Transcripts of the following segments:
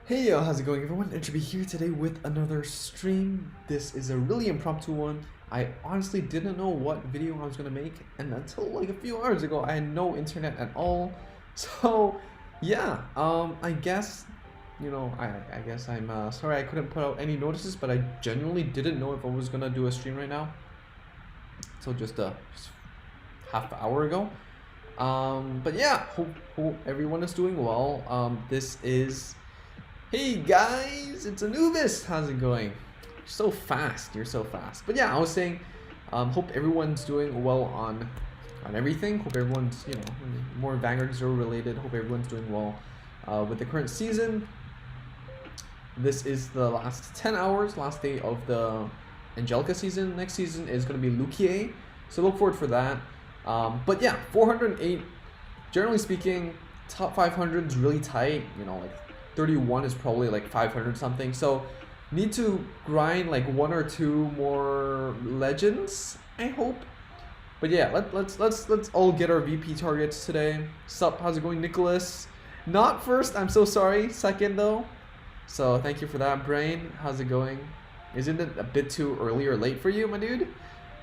Hey yo, how's it going everyone? Entropy here today with another stream. This is a really impromptu one. I honestly didn't know what video I was gonna make, and until like a few hours ago I had no internet at all. So yeah, I guess I guess I'm sorry I couldn't put out any notices, but I genuinely didn't know if I was gonna do a stream right now. So just half an hour ago. But yeah, hope everyone is doing well. This is Hey guys, it's Anubis. How's it going? You're so fast. You're so fast. But yeah, I was saying, hope everyone's doing well on everything. Hope everyone's more Vanguard Zero related. Hope everyone's doing well with the current season. This is the last 10 hours, last day of the Angelica season. Next season is going to be Lukie, so look forward for that. But yeah, 408. Generally speaking, top 500 is really tight. Like 31 is probably like 500 something, so need to grind like one or two more legends, I hope. But yeah, let's all get our VP targets today. Sup, how's it going, Nicholas? Not first, I'm so sorry. Second though, so thank you for that. Brain, how's it going? Isn't it a bit too early or late for you, my dude?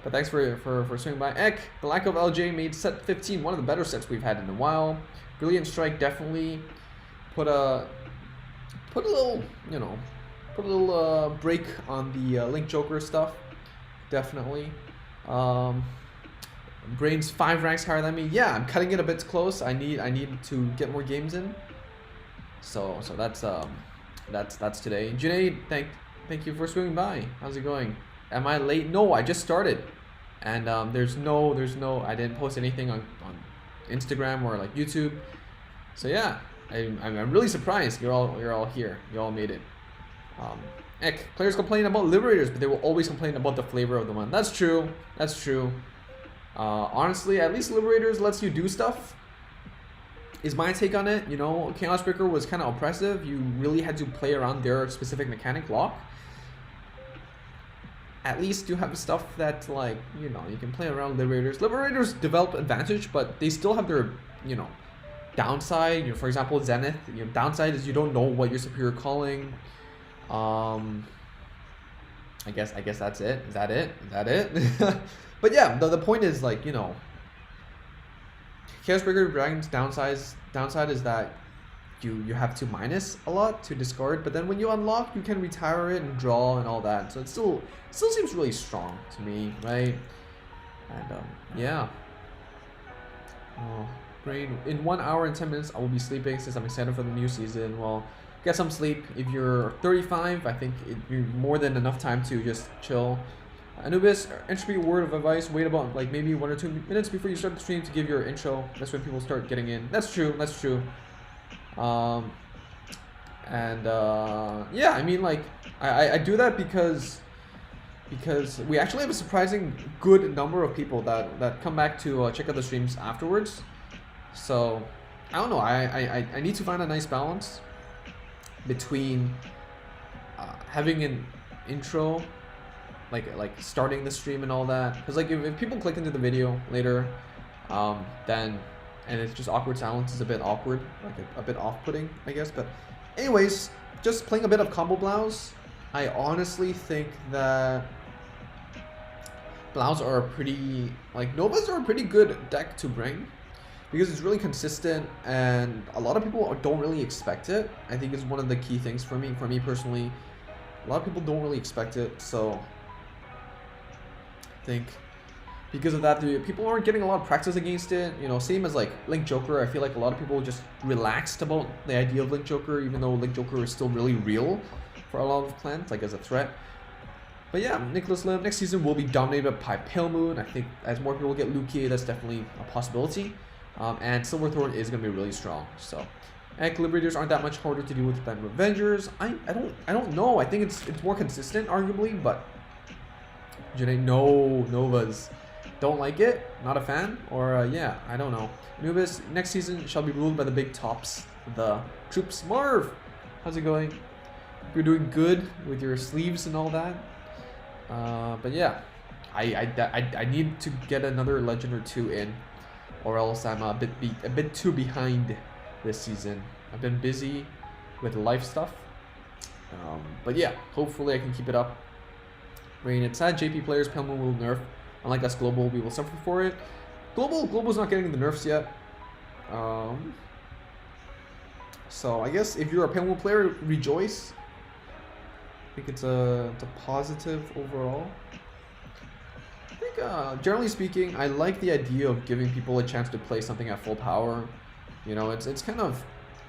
But thanks for swinging by. Ek, the lack of LJ made set 15 one of the better sets we've had in a while. Brilliant Strike definitely put a little, break on the Link Joker stuff. Definitely. Brain's 5 ranks higher than me. Yeah, I'm cutting it a bit close. I need to get more games in. So that's today. Junaid, thank you for swinging by. How's it going? Am I late? No, I just started, and there's no I didn't post anything on Instagram or like YouTube. So yeah. I'm really surprised you're all here. You all made it. Ek, players complain about Liberators, but they will always complain about the flavor of the one. That's true. That's true. Honestly, at least Liberators lets you do stuff. Is my take on it. Chaos Breaker was kind of oppressive. You really had to play around their specific mechanic lock. At least you have stuff that like you can play around Liberators. Liberators develop advantage, but they still have their downside. For example, Zenith, downside is you don't know what your superior calling. I guess that's it. Is that it? But yeah, the point is like Chaos Breaker Dragon's downside is that you have to minus a lot to discard, but then when you unlock you can retire it and draw and all that, so it still seems really strong to me, right? And yeah. Brain, in 1 hour and 10 minutes I will be sleeping since I'm excited for the new season. Well, get some sleep. If you're 35, I think it'd be more than enough time to just chill. Anubis, Entropy, word of advice, wait about like maybe 1 or 2 minutes before you start the stream to give your intro. That's when people start getting in. That's true. Yeah, I mean, like I do that because we actually have a surprising good number of people that come back to check out the streams afterwards. So I don't know, I need to find a nice balance between having an intro, like starting the stream and all that, because like if people click into the video later, then and it's just awkward silence is a bit awkward, like a bit off-putting, I guess. But anyways, just playing a bit of combo blouse. I honestly think that blouse are Novas are a pretty good deck to bring, because it's really consistent and a lot of people don't really expect it. I think it's one of the key things for me personally. A lot of people don't really expect it, so I think because of that, people aren't getting a lot of practice against it. Same as like Link Joker. I feel like a lot of people just relaxed about the idea of Link Joker, even though Link Joker is still really real for a lot of clans, like as a threat. But yeah, Nicholas Lim, next season will be dominated by Pale Moon. I think as more people get Lukie, that's definitely a possibility. And Silverthorn is going to be really strong. So, Liberators aren't that much harder to deal with than Revengers. I don't know. I think it's more consistent, arguably, but no Novas. Don't like it? Not a fan? Or yeah, I don't know. Anubis, next season shall be ruled by the big tops, the troops. Marv, how's it going? You're doing good with your sleeves and all that. But yeah, I need to get another legend or two in, or else I'm a bit too behind this season. I've been busy with life stuff, But yeah, hopefully I can keep it up. Rain, it's sad JP players Pale Moon will nerf. Unlike us Global, we will suffer for it. Global's not getting the nerfs yet. So I guess if you're a Pale Moon player, rejoice. I think it's a positive overall. I think generally speaking, I like the idea of giving people a chance to play something at full power. You know, it's kind of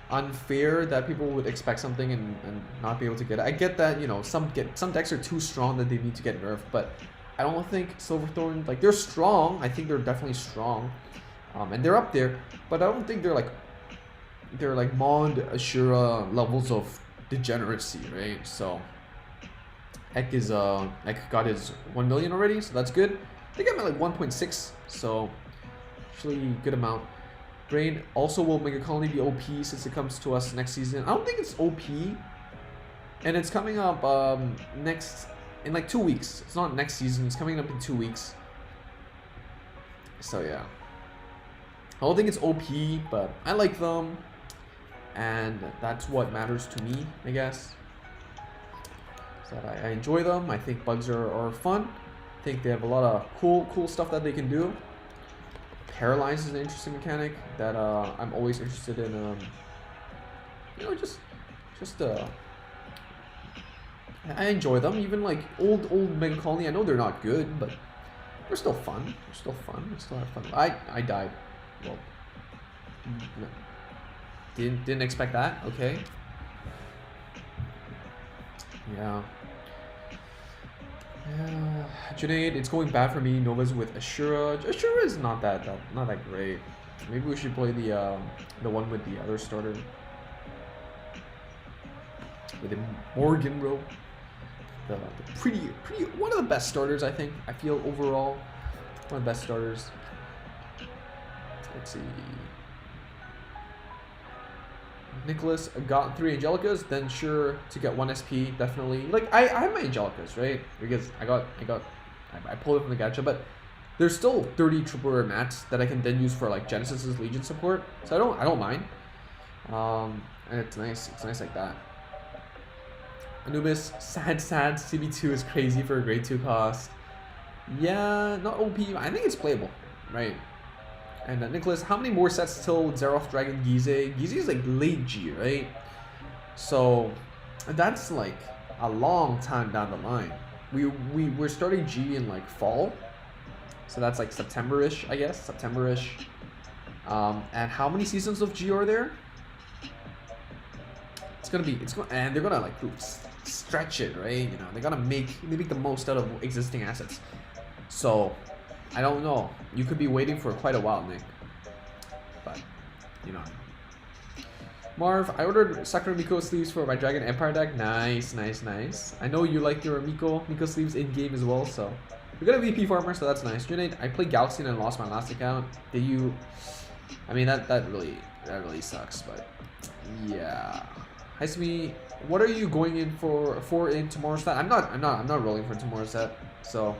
unfair that people would expect something and not be able to get it. I get that, you know, some decks are too strong that they need to get nerfed, but I don't think Silverthorn, like, they're strong. I think they're definitely strong, and they're up there, but I don't think they're like Mond, Ashura levels of degeneracy, right? So Ek got his 1 million already, so that's good. I think I'm at like 1.6, so actually good amount. Brain also will Mega Colony be OP since it comes to us next season. I don't think it's OP, and it's coming up in like 2 weeks. It's not next season. It's coming up in 2 weeks. So yeah, I don't think it's OP, but I like them, and that's what matters to me, I guess. So I enjoy them. I think bugs are fun. I think they have a lot of cool stuff that they can do. Paralyze is an interesting mechanic that I'm always interested in. You know, just I enjoy them. Even like old Mega Colony, I know they're not good, but they're still fun. They're still fun. We still have fun. I died. Well, no. Didn't expect that. Okay. Yeah. Yeah, Junaid, it's going bad for me. Nova's with Ashura. Ashura is not that great. Maybe we should play the one with the other starter, with the Morgan bro. The pretty one of the best starters, I think. I feel overall one of the best starters. Let's see. Nicholas got 3 Angelicas, then sure to get 1 SP, definitely. Like I have my Angelicas, right? Because I pulled it from the gacha, but there's still 30 triple rare mats that I can then use for like Genesis's Legion support. So I don't mind. And it's nice like that. Anubis, sad CB2 is crazy for a grade 2 cost. Yeah, not OP, I think it's playable, right? And Nicholas, how many more sets till Xeroth Dragon Gize? Gize is like late G, right? So that's like a long time down the line. We're starting G in like fall, so that's like September-ish, I guess. September-ish. And how many seasons of G are there? And they're gonna like stretch it, right? You know, they're gonna make the most out of existing assets. So I don't know. You could be waiting for quite a while, Nick. But, you know. Marv, I ordered Sakura Miko sleeves for my Dragon Empire deck. Nice. I know you like your Miko sleeves in-game as well, so. You're gonna VP farmer, so that's nice. Junaid, I played Galaxy and lost my last account. Did you... I mean, that really sucks, but... Yeah. Haisumi, what are you going in for in tomorrow's set? I'm not rolling for tomorrow's set, so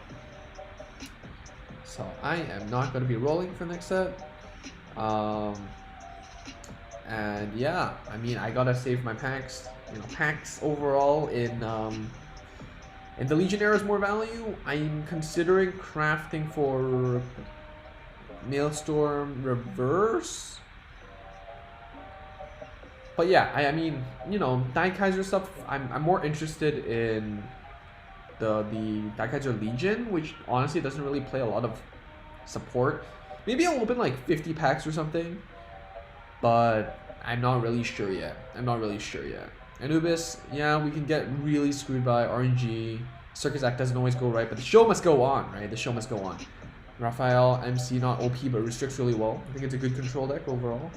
I am not going to be rolling for next set. And yeah, I mean, I gotta save my packs. You know, packs overall in the Legionnaire is more value. I'm considering crafting for Maelstrom Reverse. But yeah, I mean, you know, Daikaiser stuff, I'm more interested in the Daikaiser Legion, which honestly doesn't really play a lot of support. Maybe I'll open like 50 packs or something, but I'm not really sure yet. Anubis, yeah, we can get really screwed by RNG. Circus Act doesn't always go right, but the show must go on, right? The show must go on. Raphael, MC, not OP, but restricts really well. I think it's a good control deck overall.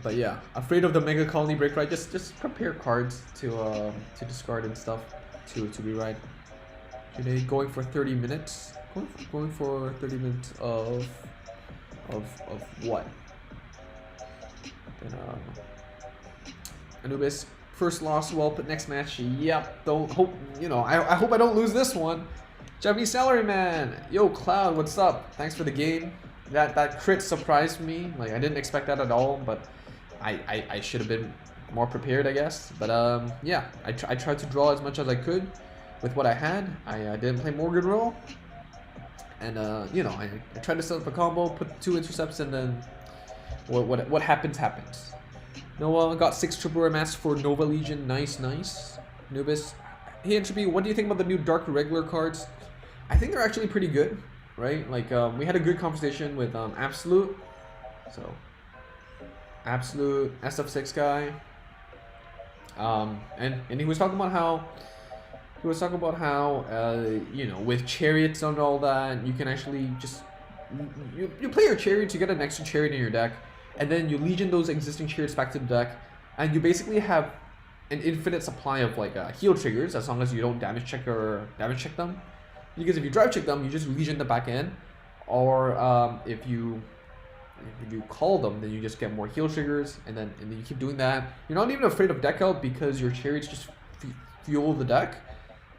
But yeah, afraid of the Mega Colony break, right? Just prepare cards to discard and stuff to rewrite. Today going for 30 minutes. Going for 30 minutes of what? Then Anubis, first loss, well, but next match, yep. Don't hope, you know, I hope I don't lose this one. Japanese Salaryman, yo Cloud, what's up? Thanks for the game. That crit surprised me. Like I didn't expect that at all, but I should have been more prepared, I guess. But yeah, I tried to draw as much as I could with what I had. I didn't play Morgan roll, and you know, I tried to set up a combo, put 2 intercepts, and then what happens happens. Noah got 6 triple rare masks for Nova Legion. Nice, nice. Nubis. Hey Entropy, what do you think about the new Dark Regular cards? I think they're actually pretty good, right? Like we had a good conversation with Absolute. So Absolute SF6 guy. And he was talking about how you know, with chariots and all that, you can actually just you play your chariots, you get an extra chariot in your deck, and then you legion those existing chariots back to the deck, and you basically have an infinite supply of like heal triggers as long as you don't damage check them. Because if you drive check them, you just legion the back end, or if you call them, then you just get more heal triggers, and then you keep doing that. You're not even afraid of deck out because your chariots just fuel the deck.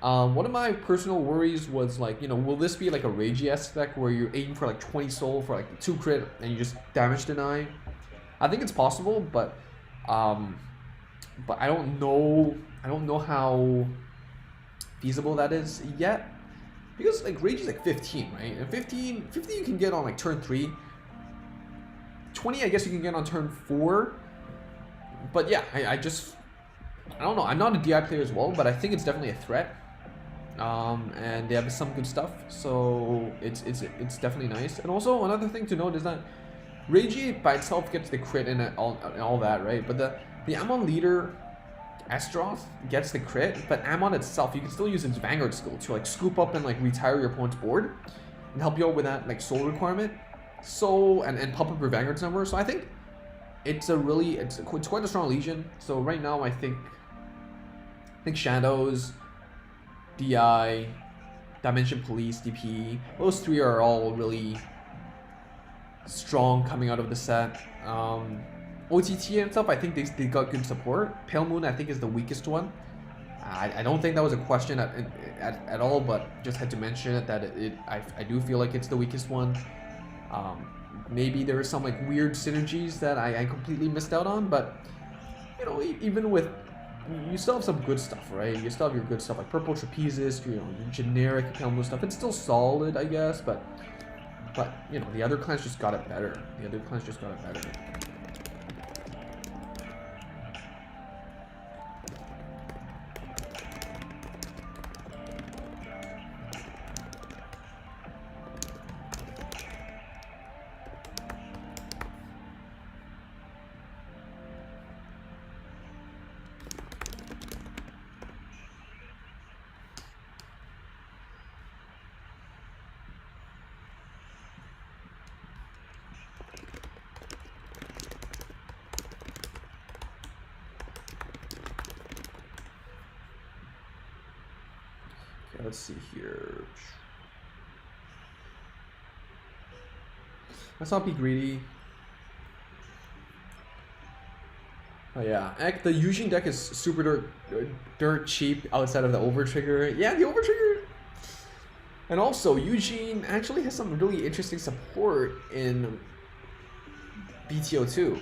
One of my personal worries was like, you know, will this be like a Ragey-esque deck where you're aiming for like 20 soul for like 2 crit and you just damage deny? I think it's possible, but I don't know how feasible that is yet, because like Ragey's like 15, right? And 15 you can get on like turn 3. 20 I guess you can get on turn 4. But yeah, I don't know. I'm not a DI player as well, but I think it's definitely a threat. And they have some good stuff, so it's definitely nice. And also another thing to note is that Ragey by itself gets the crit and all that, right? But the Amon leader Estroth gets the crit, but Amon itself, you can still use its Vanguard skill to like scoop up and like retire your opponent's board and help you out with that like soul requirement. So and pump up your Vanguard's number. So I think it's quite a strong Legion. So right now I think Shadows, DI, Dimension Police, DP, those 3 are all really strong coming out of the set. OTT and stuff, I think they got good support. Pale Moon I think is the weakest one. I don't think that was a question at all, but just had to mention it that I do feel like it's the weakest one. Maybe there are some like weird synergies that I completely missed out on, but you know, even with, you still have some good stuff, right? You still have your good stuff like Purple Trapezist, you know, your generic Pelmo stuff. It's still solid, I guess, but you know, the other clans just got it better. Let's see here. Let's not be greedy. Oh yeah, the Eugene deck is super dirt cheap outside of the overtrigger. Yeah, the overtrigger. And also, Eugene actually has some really interesting support in BTO2.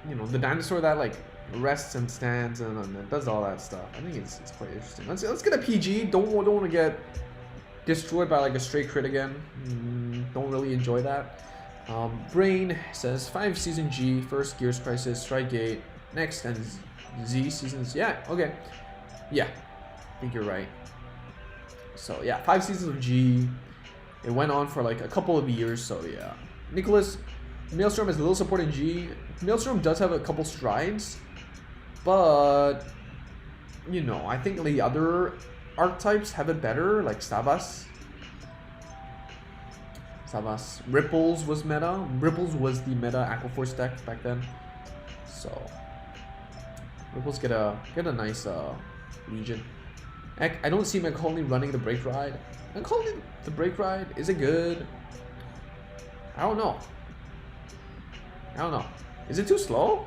You know, the dinosaur that like rests and stands and does all that stuff. I think it's quite interesting. Let's get a PG. Don't want to get destroyed by like a straight crit again. Don't really enjoy that. Brain says 5 season G, first Gears Crisis, Strike Gate, next and Z seasons. Yeah, okay. Yeah, I think you're right. So yeah, 5 seasons of G. It went on for like a couple of years. So yeah, Nicholas, Maelstrom has a little support in G. Maelstrom does have a couple strides, but you know, I think the other archetypes have it better, like Savas. Ripples was meta. Ripples was the meta Aquaforce deck back then. So Ripples get a nice Legion. Heck, I don't see Macaulay running the Break Ride. Macaulay the Break Ride, is it good? I don't know. Is it too slow?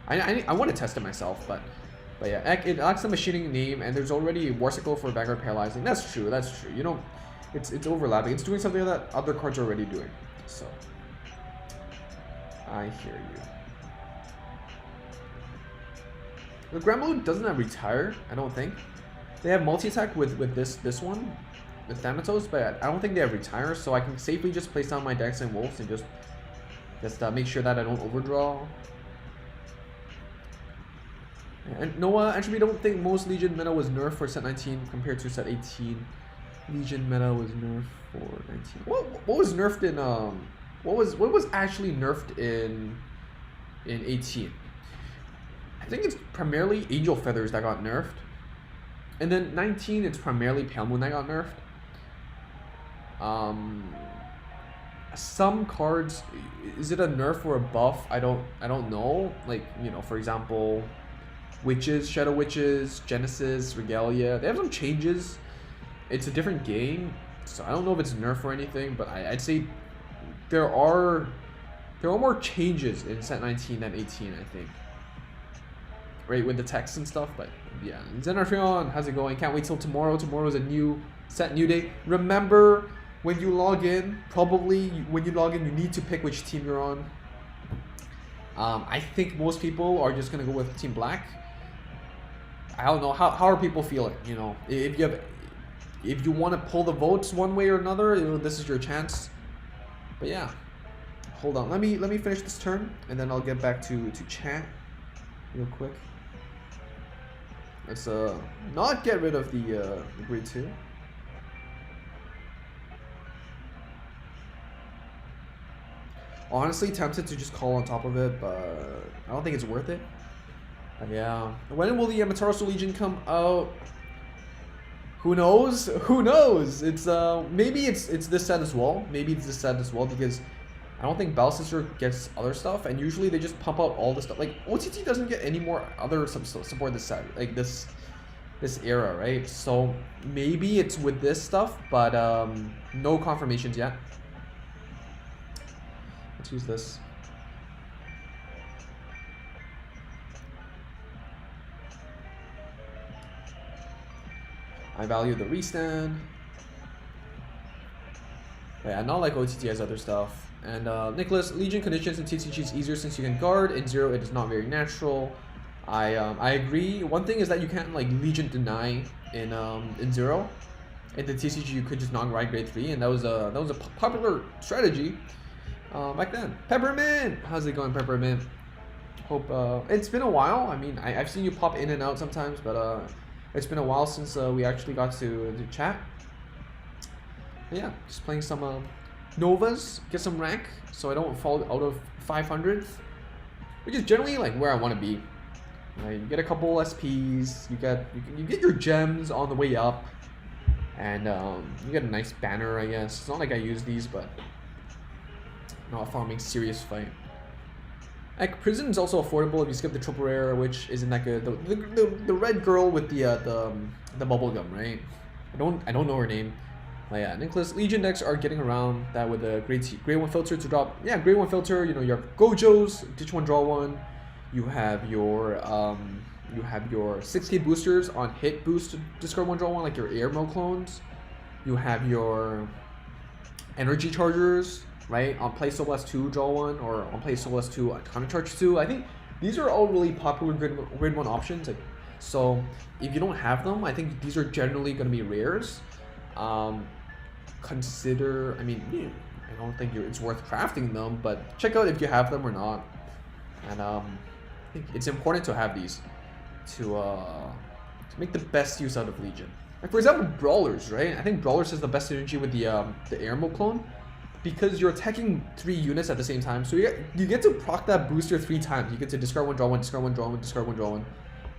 I want to test it myself, but yeah, it lacks the machining name, and there's already a Warsicle for Vanguard Paralyzing. That's true. You know, it's overlapping. It's doing something that other cards are already doing. So I hear you. The Grappler doesn't have retire, I don't think. They have multi-attack with this one, with Thanatos, but I don't think they have retire, so I can safely just place down my Dex and Wolves and just make sure that I don't overdraw. And no, actually, don't think most Legion meta was nerfed for set 19 compared to set 18. Legion meta was nerfed for 19. What was nerfed in what was actually nerfed in 18? I think it's primarily Angel Feathers that got nerfed. And then 19, it's primarily Pale Moon that got nerfed. Some cards, is it a nerf or a buff? I don't know. Like, you know, for example, Witches, Shadow Witches, Genesis, Regalia. They have some changes. It's a different game, so I don't know if it's nerf or anything, but I'd say there are more changes in set 19 than 18, I think. Right, with the text and stuff, but yeah. Xenarfion, how's it going? Can't wait till tomorrow. Tomorrow is a new day. Remember, when you log in, you need to pick which team you're on. I think most people are just gonna go with Team Black. I don't know, how are people feeling? You know, if you want to pull the votes one way or another, you know, this is your chance. But yeah, hold on. Let me finish this turn, and then I'll get back to chat real quick. Let's not get rid of the grid 2. Honestly, tempted to just call on top of it, but I don't think it's worth it. But yeah, when will the Amaterasu Legion come out? Who knows? Who knows? It's maybe it's this set as well. Maybe it's this set as well, because I don't think Battle Sister gets other stuff, and usually they just pump out all the stuff. Like OTT doesn't get any more other support this set, like this era, right? So maybe it's with this stuff, but no confirmations yet. Let's use this. I value the restand. Yeah, not like OTT has other stuff. And Nicholas, Legion conditions in TCG is easier since you can guard. In Zero, it is not very natural. I agree. One thing is that you can't like Legion deny in Zero. In the TCG, you could just non-grind grade 3, and that was a popular strategy back then. Peppermint, how's it going, Peppermint? Hope it's been a while. I mean, I've seen you pop in and out sometimes, but it's been a while since we actually got to chat. But yeah, just playing some Novas, get some rank, so I don't fall out of 500th, which is generally like where I want to be. Right? You get a couple SPs, you get your gems on the way up, and you get a nice banner, I guess. It's not like I use these, but not farming serious fight. Like Prison is also affordable if you skip the triple rare, which isn't that good. The red girl with the bubble gum, right? I don't know her name. But yeah, Nicholas, Legion decks are getting around that with a grade 1 filter to drop. Yeah, grade 1 filter. You know, you have Gojos, ditch 1, draw 1. You have your 6k boosters on hit boost to discard 1, draw 1, like your Airmo clones. You have your energy chargers, right? On play Soul Blast 2, draw 1, or on play Soul Blast 2, Counter Charge 2. I think these are all really popular grade 1 options. Like, so if you don't have them, I think these are generally going to be rares. Consider, I mean, I don't think it's worth crafting them, but check out if you have them or not. And I think it's important to have these to make the best use out of Legion. Like for example, Brawlers, right? I think Brawlers has the best synergy with the Airmo clone, because you're attacking 3 units at the same time. So you get to proc that booster 3 times. You get to discard 1, draw 1, discard 1, draw 1, discard 1, draw 1.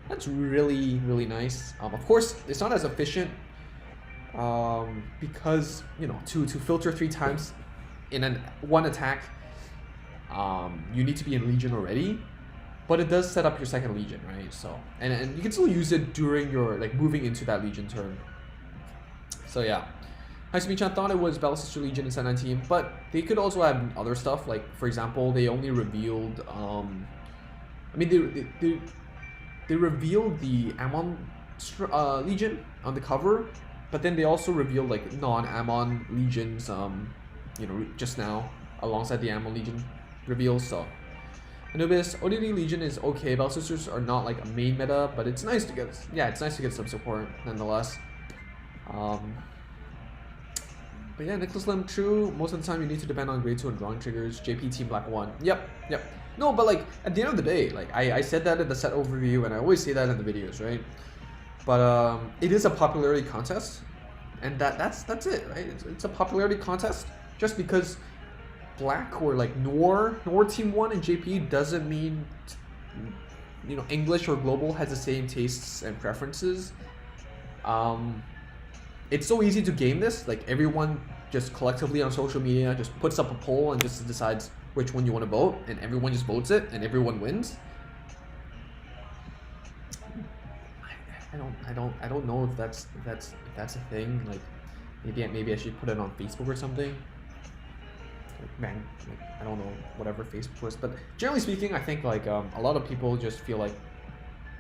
That's really, really nice. Of course, it's not as efficient because, you know, to filter 3 times in one attack, you need to be in Legion already. But it does set up your second Legion, right? So and you can still use it during your like moving into that Legion turn. So yeah. Hycemeechan thought it was Battle Sister Legion in set 19, but they could also have other stuff. Like for example, they only revealed I mean they revealed the Ammon Legion on the cover, but then they also revealed like non-Ammon Legions you know, just now alongside the Ammon Legion reveals. So Anubis, ODD Legion is okay. Bell Sisters are not like a main meta, but it's nice to get, yeah, it's nice to get some support nonetheless. But yeah, Nicholas Lim, true. Most of the time you need to depend on grade 2 and drawing triggers. JP Team Black 1. Yep. No, but like at the end of the day, like I said that in the set overview, and I always say that in the videos, right? But it is a popularity contest, and that's it, right? It's a popularity contest. Just because Black or like Noir Team 1 and JP doesn't mean, you know, English or Global has the same tastes and preferences. It's so easy to game this. Like everyone just collectively on social media just puts up a poll and just decides which one you want to vote, and everyone just votes it, and everyone wins. I don't know if that's a thing. Like maybe I should put it on Facebook or something. Like, I don't know, whatever Facebook is. But generally speaking, I think like a lot of people just feel like,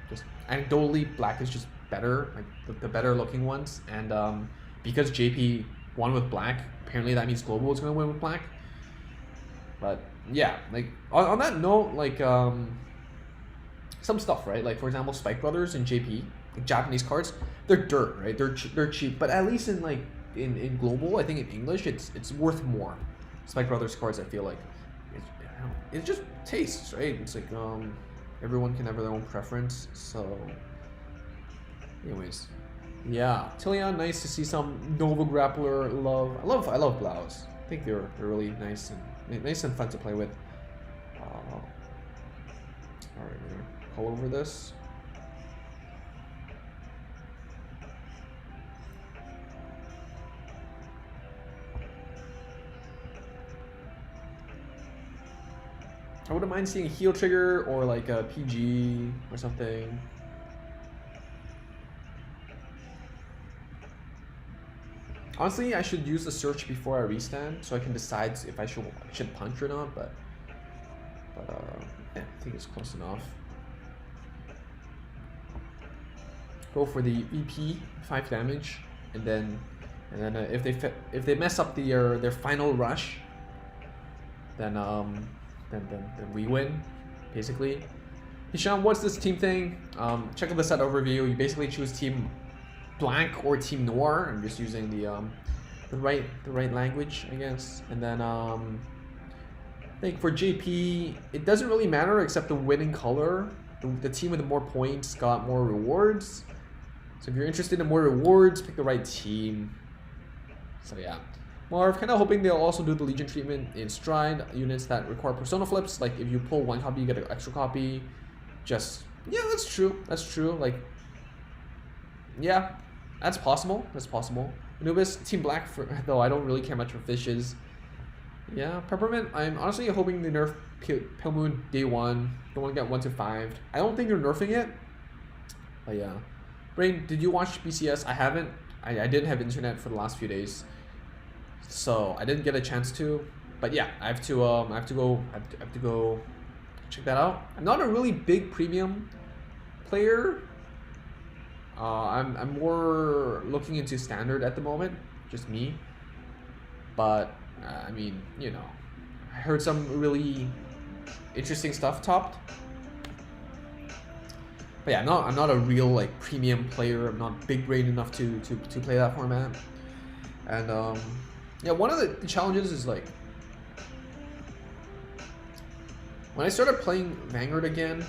just anecdotally, Black is just better, like the better looking ones. And because JP won with Black, apparently that means Global is going to win with Black. But yeah, like on that note, like some stuff, right? Like for example, Spike Brothers and JP, like Japanese cards, they're dirt, right? They're cheap, but at least in like in Global, I think in English, it's worth more. Spike Brothers cards, I feel like it's just tastes, right? It's like everyone can have their own preference. So anyways, yeah, Tillion, nice to see some Nova Grappler love. I love Blouse. I think they're really nice and fun to play with. All right, we're gonna call over this. I wouldn't mind seeing a heal trigger or like a PG or something. Honestly, I should use the search before I restand so I can decide if I should punch or not. But yeah, I think it's close enough. Go for the VP, 5 damage, and then if they mess up their final rush, then we win, basically. Hisham, what's this team thing? Check out the set overview. You basically choose Team Black or Team Noir. I'm just using the right language, I guess. And then I think for JP, it doesn't really matter except the winning color. The team with the more points got more rewards. So if you're interested in more rewards, pick the right team. So yeah. Marv, kind of hoping they'll also do the Legion treatment in Stride units that require persona flips. Like if you pull 1 copy, you get an extra copy. Just, yeah, that's true. That's true. Like, yeah, that's possible. That's possible. Anubis, Team Black, though I don't really care much for fishes. Yeah, Peppermint, I'm honestly hoping they nerf Pale day 1. Don't want to get 1 to 5. I don't think they're nerfing it. But yeah. Brain, did you watch BCS? I haven't. I didn't have internet for the last few days, so I didn't get a chance to. But yeah, I have to go check that out. I'm not a really big premium player. I'm more looking into standard at the moment, just me. But I mean, you know, I heard some really interesting stuff topped. But yeah, I'm not a real like premium player. I'm not big brain enough to play that format. And yeah, one of the challenges is like when I started playing Vanguard again,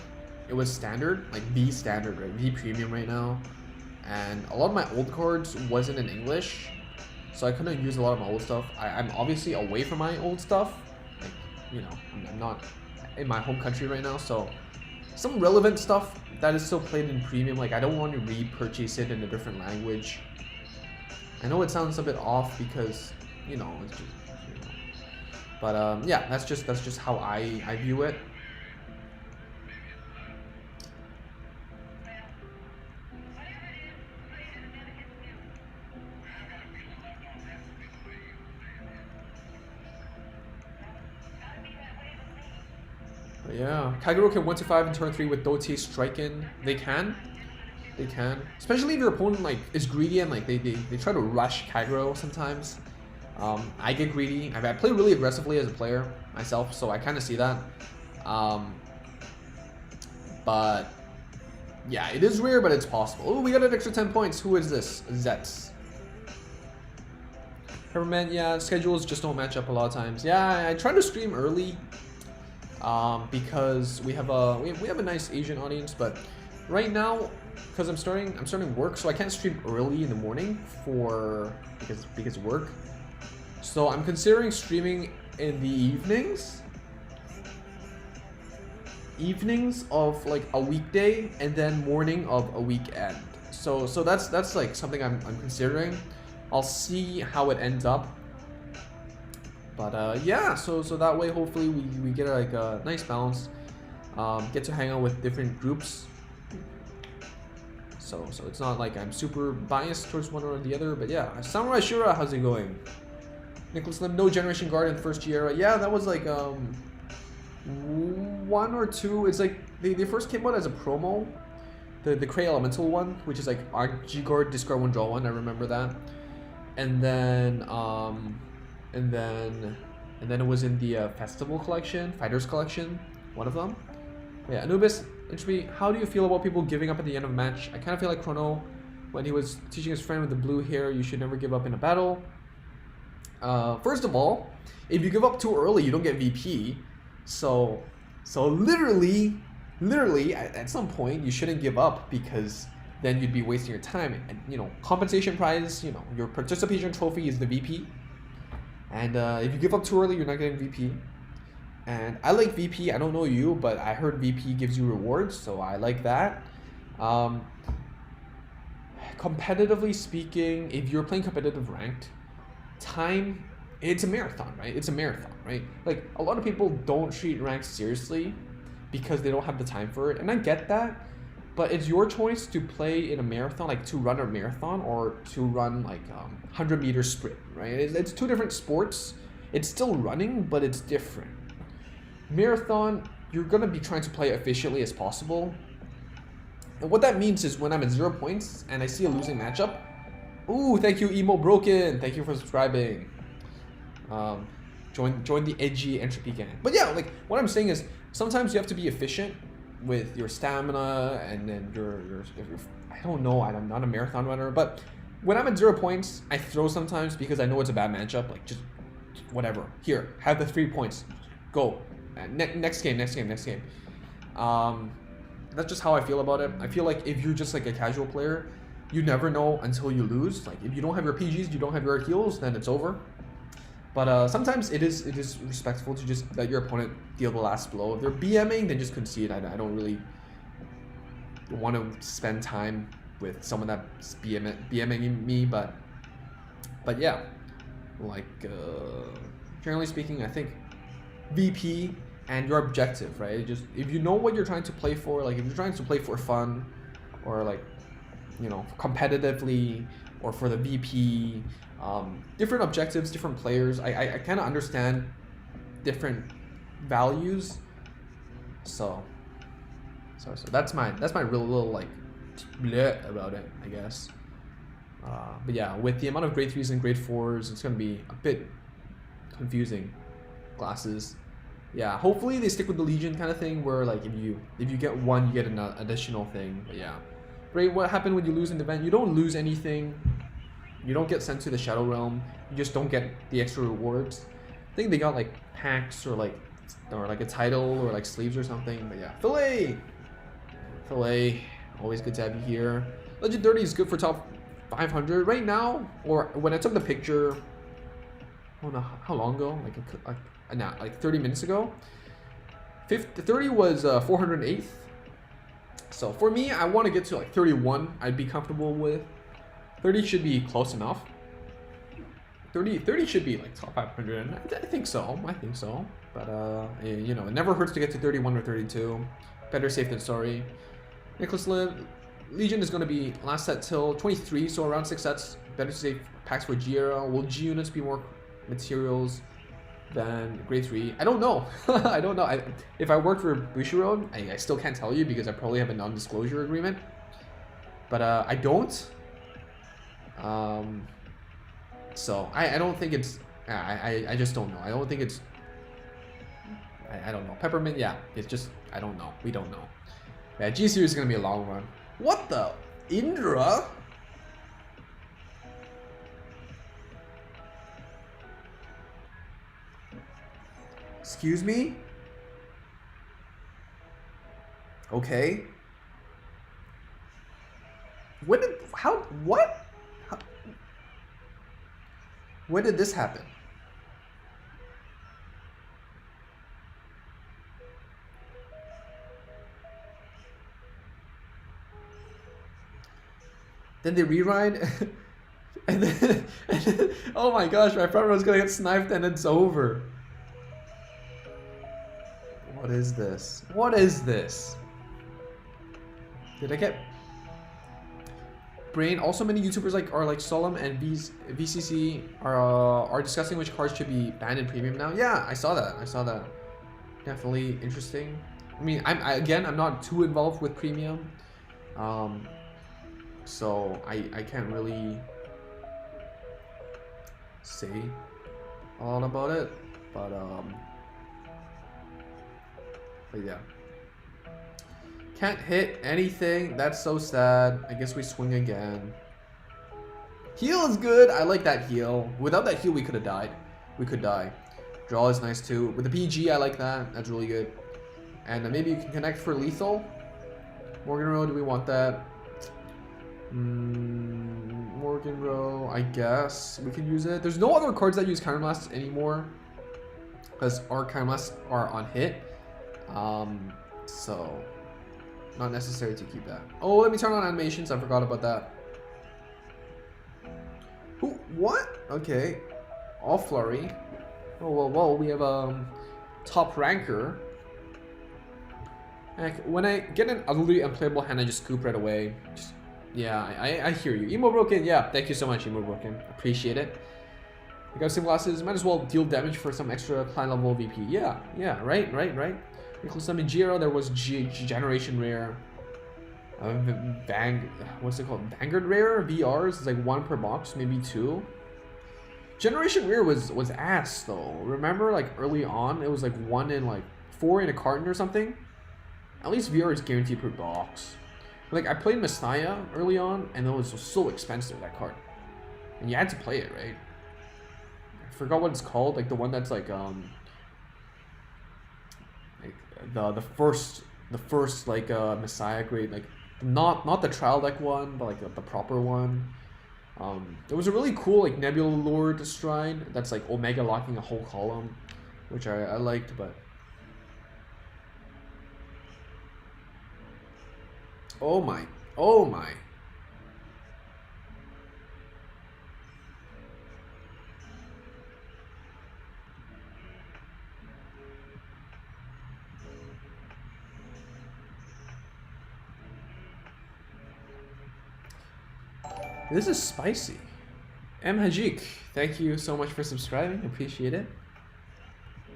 it was standard, like V standard, right? V premium right now. And a lot of my old cards wasn't in English, so I couldn't use a lot of my old stuff. I'm obviously away from my old stuff. Like, you know, I'm not in my home country right now, so some relevant stuff that is still played in premium, like I don't want to repurchase it in a different language. I know it sounds a bit off because, you know, it's just, you know. But yeah, that's just how I view it. But yeah, Kagero can 1 to 5 in turn 3 with Dote striking. They can, especially if your opponent like is greedy and like they try to rush Kagero sometimes. I get greedy. I play really aggressively as a player myself, so I kind of see that. but yeah, it is rare, but it's possible. Oh, we got an extra 10 points. Who is this? Zets. Peppermint, yeah, schedules just don't match up a lot of times. Yeah, I try to stream early because we have a nice Asian audience, but right now, because I'm starting work, so I can't stream early in the morning because of work. So I'm considering streaming in the evenings of like a weekday and then morning of a weekend. So that's like something I'm considering. I'll see how it ends up. But yeah, so that way hopefully we get like a nice balance. Get to hang out with different groups. So it's not like I'm super biased towards one or the other, but yeah. Samurai Shura, how's it going? Nicholas Lim, no Generation Guard in first year. Yeah, that was like 1 or 2. It's like they first came out as a promo. The Cray Elemental one, which is like RG Guard, discard 1, draw 1. I remember that. And then it was in the Festival collection, Fighters collection, one of them. Yeah, Anubis, Entropy, how do you feel about people giving up at the end of a match? I kind of feel like Chrono when he was teaching his friend with the blue hair, you should never give up in a battle. First of all, if you give up too early, you don't get VP. So literally at some point you shouldn't give up, because then you'd be wasting your time. And you know, compensation prize, you know, your participation trophy is the VP. And if you give up too early, you're not getting VP. And I like VP. I don't know you, but I heard VP gives you rewards, so I like that. Competitively speaking, if you're playing competitive ranked, time, it's a marathon, right? It's a marathon, right? Like, a lot of people don't treat ranked seriously because they don't have the time for it, and I get that. But it's your choice to play in a marathon, like to run a marathon or to run like 100-meter sprint, right? It's two different sports. It's still running, but it's different. Marathon, you're gonna be trying to play efficiently as possible. And what that means is when I'm at 0 points and I see a losing matchup, ooh, thank you, Emo Broken. Thank you for subscribing. Join the edgy Entropy gang. But yeah, like what I'm saying is sometimes you have to be efficient with your stamina, and then your I don't know, I'm not a marathon runner, but when I'm at 0 points, I throw sometimes because I know it's a bad matchup, like just whatever. Here, have the 3 points. Go. Next game. That's just how I feel about it. I feel like if you're just like a casual player, you never know until you lose. Like if you don't have your PGs, you don't have your heals, then it's over. But sometimes it is respectful to just let your opponent deal the last blow. If they're BMing, then just concede. I don't really want to spend time with someone that's BMing me, but yeah, like generally speaking, I think VP and your objective, right? Just if you know what you're trying to play for, like if you're trying to play for fun, or like, you know, competitively, or for the VP, different objectives, different players. I kind of understand different values. So that's my real little like bleh about it, I guess. But yeah, with the amount of grade 3s and grade 4s, it's gonna be a bit confusing. Glasses, yeah. Hopefully they stick with the Legion kind of thing, where like if you get one, you get an additional thing. But yeah, Ray, what happened when you lose an event? You don't lose anything. You don't get sent to the Shadow Realm. You just don't get the extra rewards. I think they got like packs or like a title or like sleeves or something. But yeah, Filet, always good to have you here. Legend 30 is good for top 500 right now, or when I took the picture. I don't know how long ago, like 30 minutes ago. 30 was 408th. So for me, I want to get to like 31. I'd be comfortable with. 30 should be close enough. 30 should be like top 500. I think so. But you know, it never hurts to get to 31 or 32. Better safe than sorry. Nicholas Legion is going to be last set till 23, so around 6 sets. Better safe packs for G-Era. Will G units be more materials than grade 3? I don't know. I don't know. If I worked for Bushiroad, I still can't tell you because I probably have a non-disclosure agreement. But I don't. So I don't think it's. I just don't know. I don't think it's. I don't know. Peppermint, yeah. It's just I don't know. We don't know. Yeah, G series is gonna be a long run. What the? Indra? Excuse me? Okay. When did, how, what? How, when did this happen? Then they reride, and then, oh my gosh, my front row's gonna get sniped and it's over. What is this? What is this? Did I get brain? Also, many YouTubers are like Solemn and VCC are discussing which cards should be banned in premium now. Yeah, I saw that. I saw that. Definitely interesting. I mean, I'm not too involved with premium, so I can't really say a lot about it, but yeah. Can't hit anything. That's so sad. I guess we swing again. Heal is good. I like that heal. Without that heal, we could have died. We could die. Draw is nice too. With the PG, I like that. That's really good. And maybe you can connect for lethal. Morgan Row, do we want that? Morgan Row, I guess we can use it. There's no other cards that use counterblasts anymore, because our counterblasts are on hit. So not necessary to keep that. Oh, let me turn on animations. I forgot about that. Ooh, what? Okay. All flurry. Oh, well, we have top ranker. Heck, when I get an utterly unplayable hand, I just scoop right away. Yeah, I hear you. Emo Broken, yeah, thank you so much, Emo Broken. Appreciate it. You got sunglasses, might as well deal damage for some extra high level VP. Yeah, right. Reckless Summon Zero, there was Generation Rare. What's it called? Vanguard Rare VRs, it's like 1 per box, maybe 2. Generation Rare was ass though. Remember, like early on, it was like 1 in like 4 in a carton or something. At least VR is guaranteed per box. Like I played Messiah early on, and it was so expensive, that card, and you had to play it, right? I forgot what it's called, like the one that's like the first like Messiah grade, like not the trial deck one, but like the proper one. There was a really cool like Nebula Lord Stride that's like Omega locking a whole column, which I liked, but oh my. This is spicy. M. Hajik, thank you so much for subscribing. Appreciate it.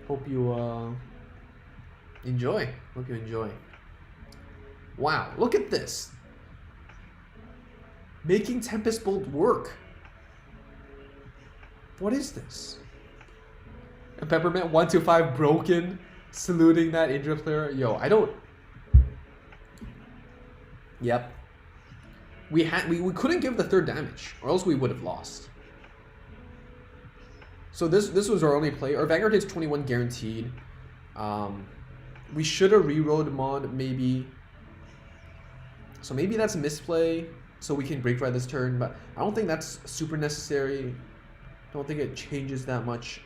Hope you enjoy. Hope you enjoy. Wow, look at this. Making Tempest Bolt work. What is this? And Peppermint 125 broken, saluting that Indra player. Yo, I don't. Yep. We couldn't give the 3rd damage, or else we would have lost. So this was our only play. Our Vanguard hits 21 guaranteed. We should have rerolled Mod maybe. So maybe that's a misplay, so we can break ride this turn, but I don't think that's super necessary. Don't think it changes that much.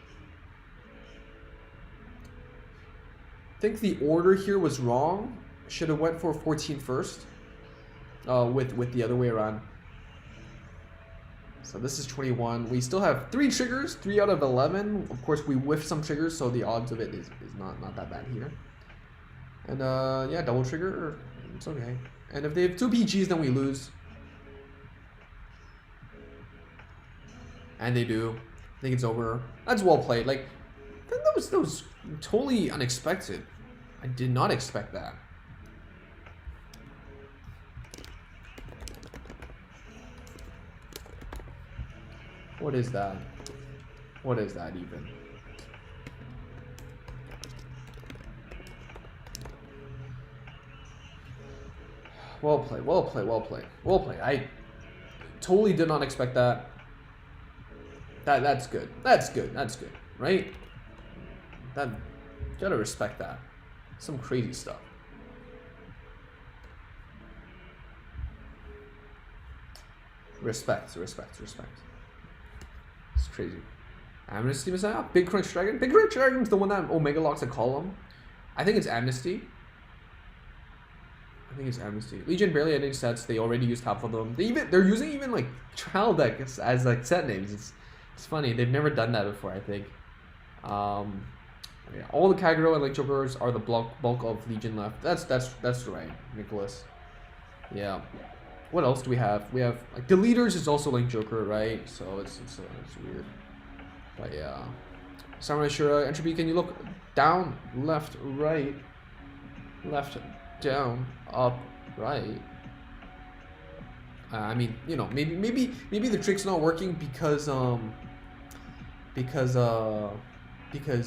I think the order here was wrong. Should have went for 14 first, with the other way around. So this is 21. We still have 3 triggers, 3 out of 11. Of course, we whiffed some triggers, so the odds of it is not that bad here. And yeah, double trigger, it's okay. And if they have 2 PGs, then we lose. And they do. I think it's over. That's well played. Like, that was totally unexpected. I did not expect that. What is that? What is that even? Well played, well played, well played, well played. I totally did not expect that. That's good. That's good. That's good. Right? That, gotta respect that. Some crazy stuff. Respect, respect, respect. It's crazy. Amnesty Messiah? Big Crunch Dragon? Big Crunch Dragon's the one that Omega locks a column. I think it's Amnesty. I think it's Amnesty. Legion barely had any sets. They already used half of them. They're using even like trial decks as like set names. It's funny. They've never done that before, I think. Yeah, all the Kagero and Link Jokers are the bulk of Legion left. That's right, Nicholas. Yeah. What else do we have? We have like the leaders is also Link Joker, right? So it's weird. But yeah. Samurai Shura, Entropy, can you look down, left, right, left, down, up, right? I mean, you know, maybe the trick's not working because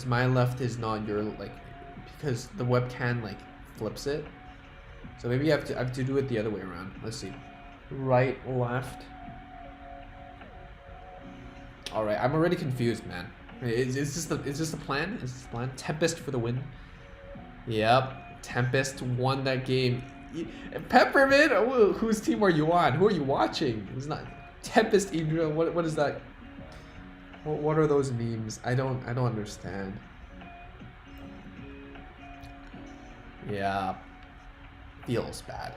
my left is not your, like, because the webcam like flips it. So maybe I have to do it the other way around. Let's see. Right, left. All right, I'm already confused, man. Is this the plan? Is this the plan? Tempest for the win. Yep, Tempest won that game. Peppermint, whose team are you on? Who are you watching? It's not Tempest Indra. What is that? What are those memes? I don't understand. Yeah, feels bad.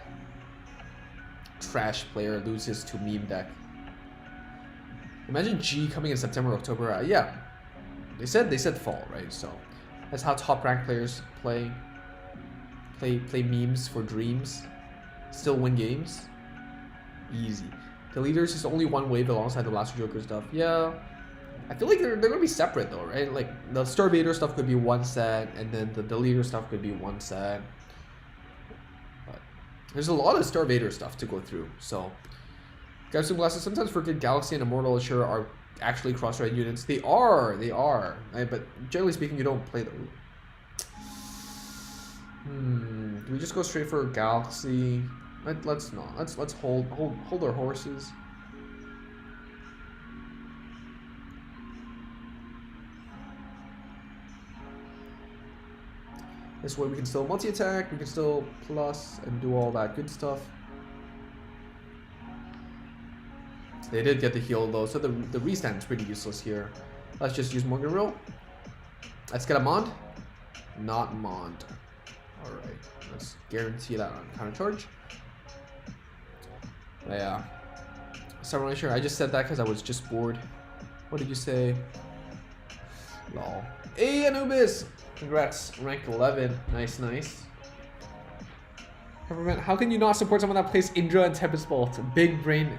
Trash player loses to meme deck. Imagine G coming in September, October. Yeah, they said fall, right? So that's how top rank players play memes for dreams. Still win games. Easy. The leaders is only one wave alongside the Blaster Joker stuff. Yeah. I feel like they're gonna be separate though, right? Like the Starvader stuff could be one set, and then the leader stuff could be one set. But there's a lot of Starvader stuff to go through. So Galaxy Glasses sometimes forget Galaxy and Immortal sure are actually cross-ride units. They are, right? But generally speaking, you don't play them. Do we just go straight for Galaxy? Let's not. Let's hold our horses. This way we can still multi-attack, we can still plus and do all that good stuff. They did get the heal though, so the restand is pretty useless here. Let's just use Morgan Roll. Let's get a Mond. Not Mond. Alright, let's guarantee that on counter charge. But yeah. So I'm not sure. I just said that because I was just bored. What did you say? Lol. Hey Anubis! Congrats, rank 11. Nice, nice. Peppermint, how can you not support someone that plays Indra and Tempest Bolt? Big brain.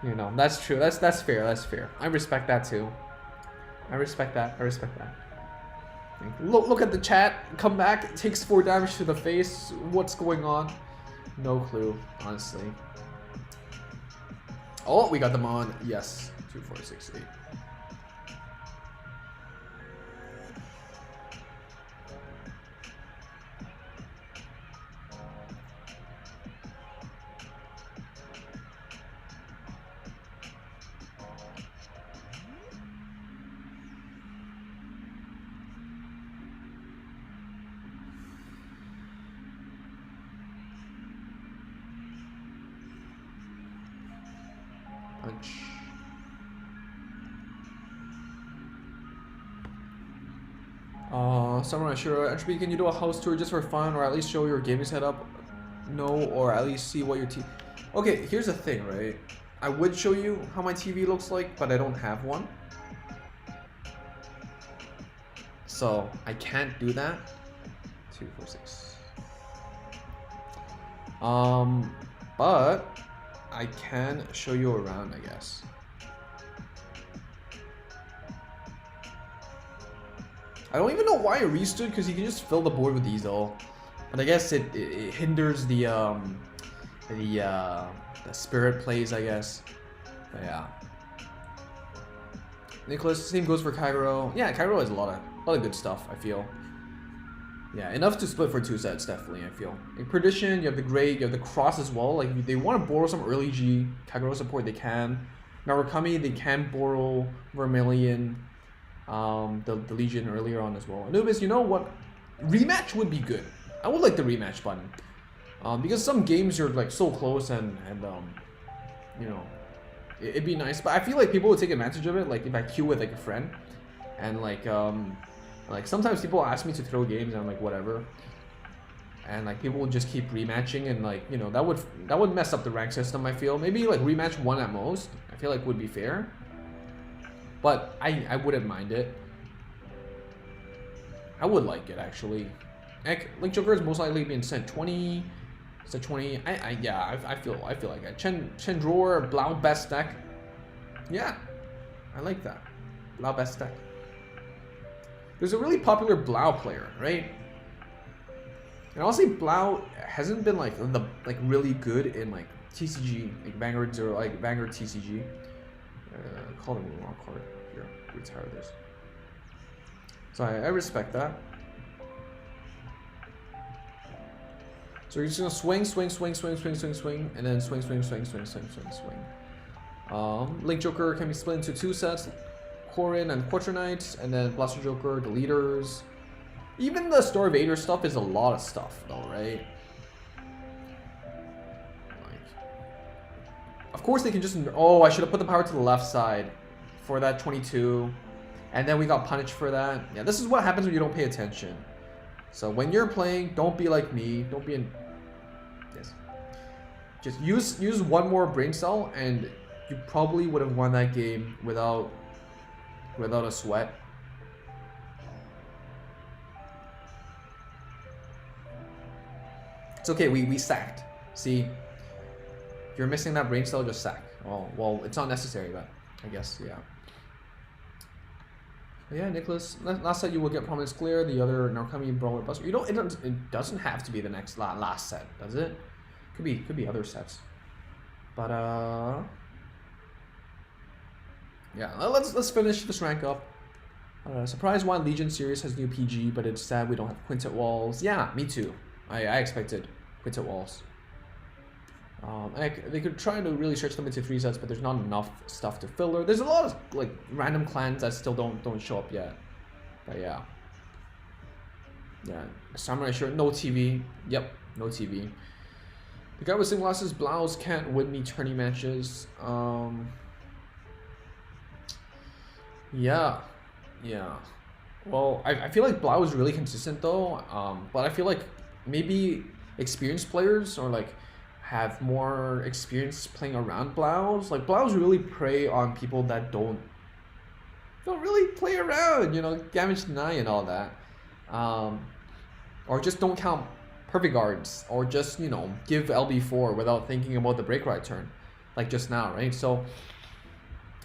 You know, that's true. That's fair. That's fair. I respect that too. I respect that. I respect that. Look at the chat. Come back. It takes 4 damage to the face. What's going on? No clue, honestly. Oh, we got them on. Yes. 2, 4, 6, 8. Punch. Samurai Shura, Entropy, can you do a house tour just for fun, or at least show your gaming setup? No, or at least see what your TV... Okay, here's the thing, right? I would show you how my TV looks like, but I don't have one. So, I can't do that. 2, 4, 6. But I can show you around, I guess. I don't even know why I restood, because you can just fill the board with these though. But I guess it hinders the spirit plays, I guess. But yeah. Nicholas, same goes for Kagero. Yeah, Kagero has a lot of good stuff, I feel. Yeah, enough to split for 2 sets, definitely, I feel. In Perdition, you have the Great, you have the Cross as well. Like, if they want to borrow some early G, Kagero support, they can. Narukami, they can borrow Vermilion, the Legion earlier on as well. Anubis, you know what? Rematch would be good. I would like the rematch button. Because some games you're like so close and you know, it'd be nice. But I feel like people would take advantage of it. Like if I queue with like a friend, and like sometimes people ask me to throw games and I'm like whatever. And like people will just keep rematching and like you know that would mess up the rank system. I feel maybe like rematch 1 at most. I feel like would be fair. But I wouldn't mind it. I would like it actually. Like Joker is most likely being sent 20. It's a 20. Yeah, I feel like it. Chen Drawer, Blau best deck. Yeah, I like that. Blau best deck. There's a really popular Blau player, right? And honestly, Blau hasn't been like really good in like TCG, like Vanguard Zero, like Vanguard TCG. Called him the wrong card. Here, retire this. So I respect that. So you're just gonna swing, and then swing. Link Joker can be split into 2 sets, Corin and Quaternite, and then Blaster Joker, the leaders. Even the Star Vader stuff is a lot of stuff, though, right? Like, of course they can just. Oh, I should have put the power to the left side for that 22, and then we got punished for that. Yeah, this is what happens when you don't pay attention. So when you're playing, don't be like me. Don't be in. Just use 1 more brain cell and you probably would have won that game without a sweat. It's okay, we sacked. See, if you're missing that brain cell, just sack. Oh, well, it's not necessary, but I guess, yeah. But yeah, Nicholas, last set you will get Prominence Clear, the other Narukami Brawler Buster. You don't, it doesn't have to be the next last set, does it? Could be other sets, but yeah. Let's finish this rank up. Surprise! One Legion series has new PG, but it's sad we don't have Quintet Walls. Yeah, me too. I expected Quintet Walls. They could try to really stretch them into 3 sets, but there's not enough stuff to fill. There's a lot of like random clans that still don't show up yet. But yeah, Samurai shirt, no TV. Yep, no TV. The guy with sunglasses, Blaus can't win me tourney matches. Yeah. Well, I feel like Blau is really consistent though. But I feel like maybe experienced players or like have more experience playing around Blaus. Like Blaus really prey on people that don't really play around, you know, damage deny and all that. Or just don't count perfect guards, or just, you know, give LB4 without thinking about the break right turn, like just now, right? So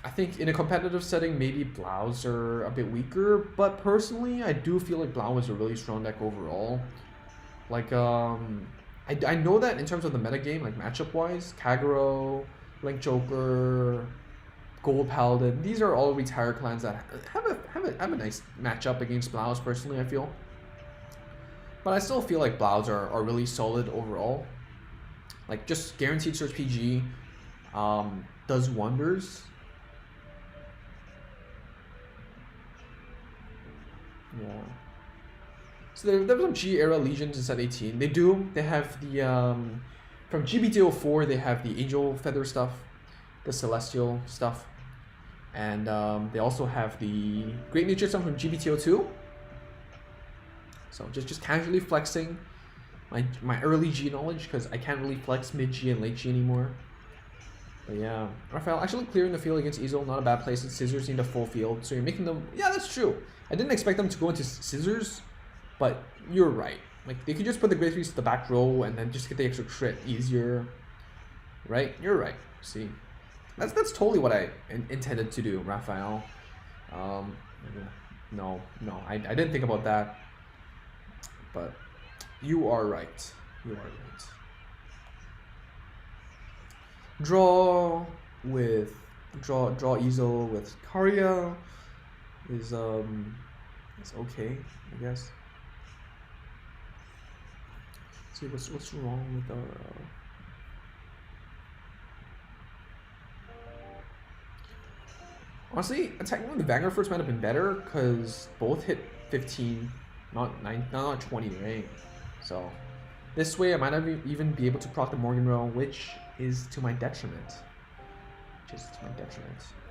I think in a competitive setting, maybe Blaus are a bit weaker, but personally, I do feel like Blau is a really strong deck overall. Like, I know that in terms of the metagame, like matchup-wise, Kagero, Link Joker, Gold Paladin, these are all retired clans that have a nice matchup against Blaus, personally, I feel. But I still feel like Blaus are really solid overall. Like, just guaranteed search PG does wonders. Yeah. So there were some G-era Legions in set 18. They have the, from GBT04, they have the Angel Feather stuff, the Celestial stuff. And they also have the Great Nature stuff from GBT02. So just casually flexing my early G knowledge, because I can't really flex mid G and late G anymore. But yeah, Raphael actually clearing the field against Easel, not a bad place. And Scissors need a full field, so you're making them. Yeah, that's true. I didn't expect them to go into Scissors, but you're right. Like they could just put the Great 3s to the back row and then just get the extra crit easier. Right? You're right. See, that's totally what I intended to do, Raphael. No, I didn't think about that. But you are right. You are right. Draw Easel with Karya is okay, I guess. see what's wrong with our. Honestly, attacking with the Vanguard first might have been better because both hit 15, not 9, not 20, right? So this way I might not even be able to proc the Morgan row, which is to my detriment.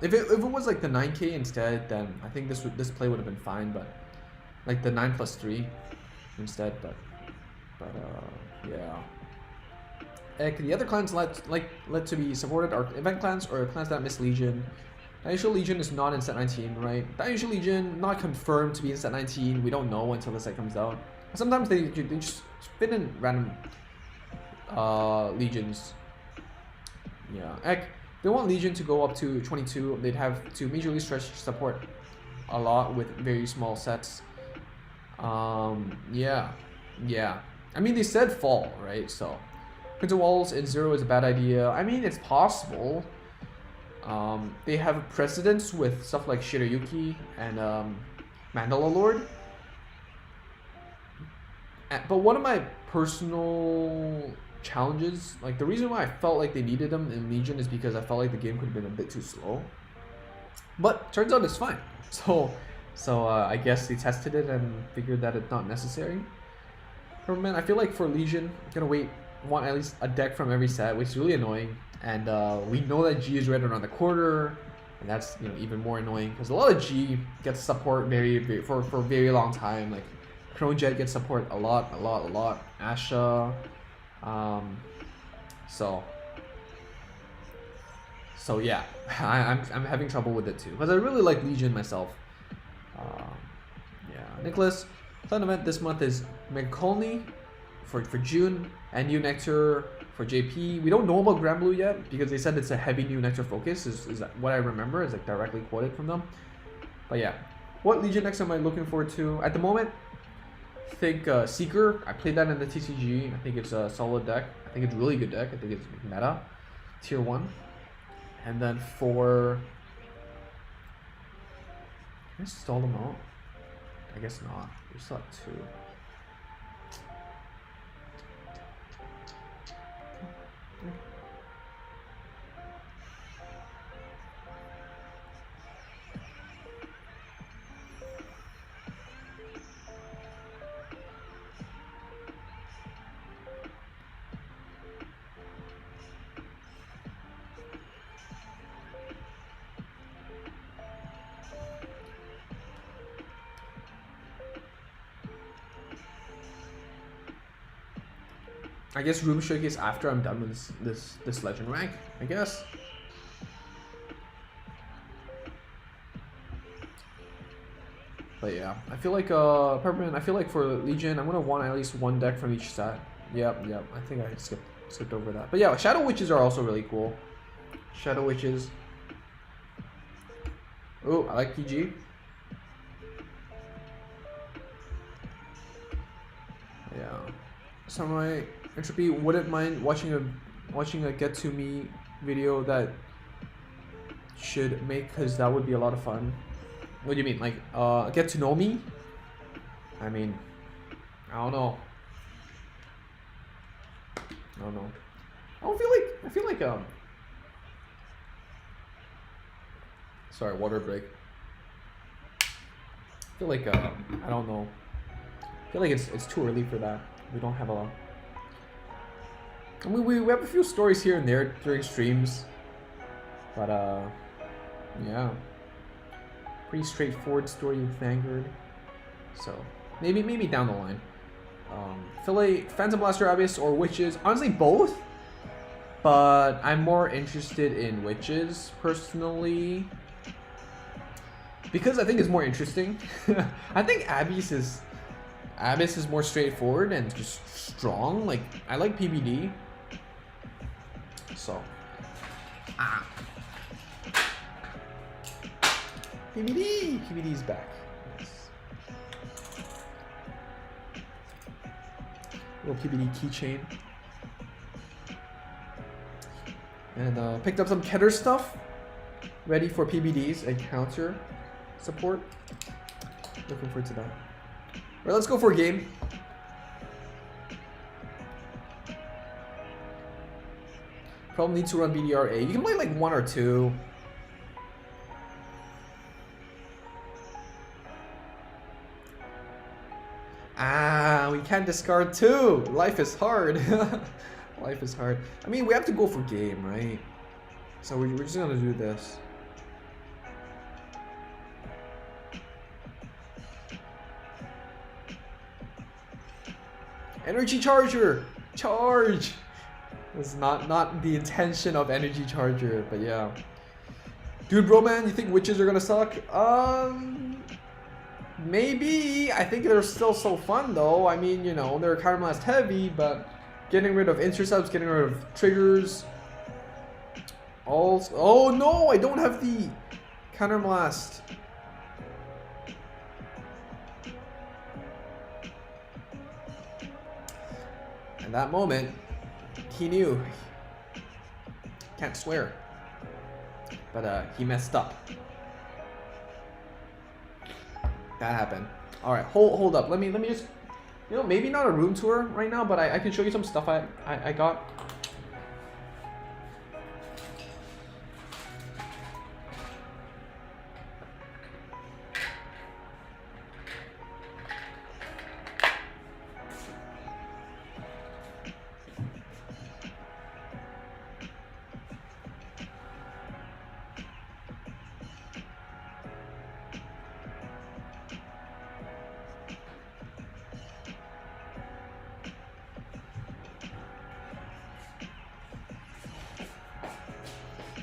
If it was like the 9k instead, then I think this play would have been fine. But like the 9+3 instead. But yeah. The other clans led to be supported are event clans or clans that miss Legion. Dinosaur Legion is not in set 19, right? Dinosaur Legion not confirmed to be in set 19. We don't know until the set comes out. Sometimes they just spin in random legions. Yeah, they want Legion to go up to 22. They'd have to majorly stretch support a lot with very small sets. Yeah. I mean, they said fall, right? So Prince of Walls in Zero is a bad idea. I mean, it's possible. They have precedence with stuff like Shirayuki and Mandala Lord. But one of my personal challenges, like the reason why I felt like they needed them in Legion is because I felt like the game could have been a bit too slow. But turns out it's fine. So I guess they tested it and figured that it's not necessary. Man, I feel like for Legion, I'm gonna want at least a deck from every set, which is really annoying. And we know that G is right around the corner, and that's even more annoying because a lot of G gets support for a very long time. Like Chronojet gets support a lot. Asha, so yeah, I'm having trouble with it too because I really like Legion myself. Yeah, Nicholas, plan event this month is McColney for June and New Nectar for JP. We don't know about Grand Blue yet because they said it's a heavy New Nectar focus. Is what I remember is like directly quoted from them. But yeah, what Legion next am I looking forward to? At the moment, I think Seeker. I played that in the TCG. I think it's a solid deck. I think it's a really good deck. I think it's meta, tier 1. And then for, can I stall them out? I guess not. We still have 2. I guess room showcase after I'm done with this legend rank, I guess. But yeah, I feel like Peppermint, I feel like for Legion, I'm gonna want at least one deck from each set. Yep. I think I skipped over that. But yeah, Shadow Witches are also really cool. Shadow Witches. Oh, I like PG. Yeah. Samurai Entropy wouldn't mind watching a Get To Me video that should make, because that would be a lot of fun. What do you mean, like Get To Know Me? I mean, I don't know. I feel like sorry, water break. I feel like I don't know. I feel like it's too early for that. We don't have a. I mean, we have a few stories here and there during streams, but yeah, pretty straightforward story with Vanguard. So maybe down the line. Fillet, Phantom Blaster Abyss or Witches? Honestly, both. But I'm more interested in Witches personally because I think it's more interesting. I think Abyss is more straightforward and just strong. Like, I like PBD. So PBD's back. Yes. Little PBD keychain. And picked up some Keter stuff. Ready for PBDs and counter support. Looking forward to that. Alright, let's go for a game. Probably need to run BDRA. You can play like 1 or 2. Ah, we can't discard 2. Life is hard. Life is hard. I mean, we have to go for game, right? So we're just gonna do this. Energy charger! Charge! It's not the intention of energy charger, but yeah. Dude, bro, man, you think witches are gonna suck? Maybe. I think they're still so fun, though. I mean, you know, they're counterblast heavy, but getting rid of intercepts, getting rid of triggers. Also, oh no, I don't have the counterblast. In that moment, he knew. Can't swear, but he messed up. That happened. All right, hold up. Let me just, you know, maybe not a room tour right now, but I can show you some stuff I got.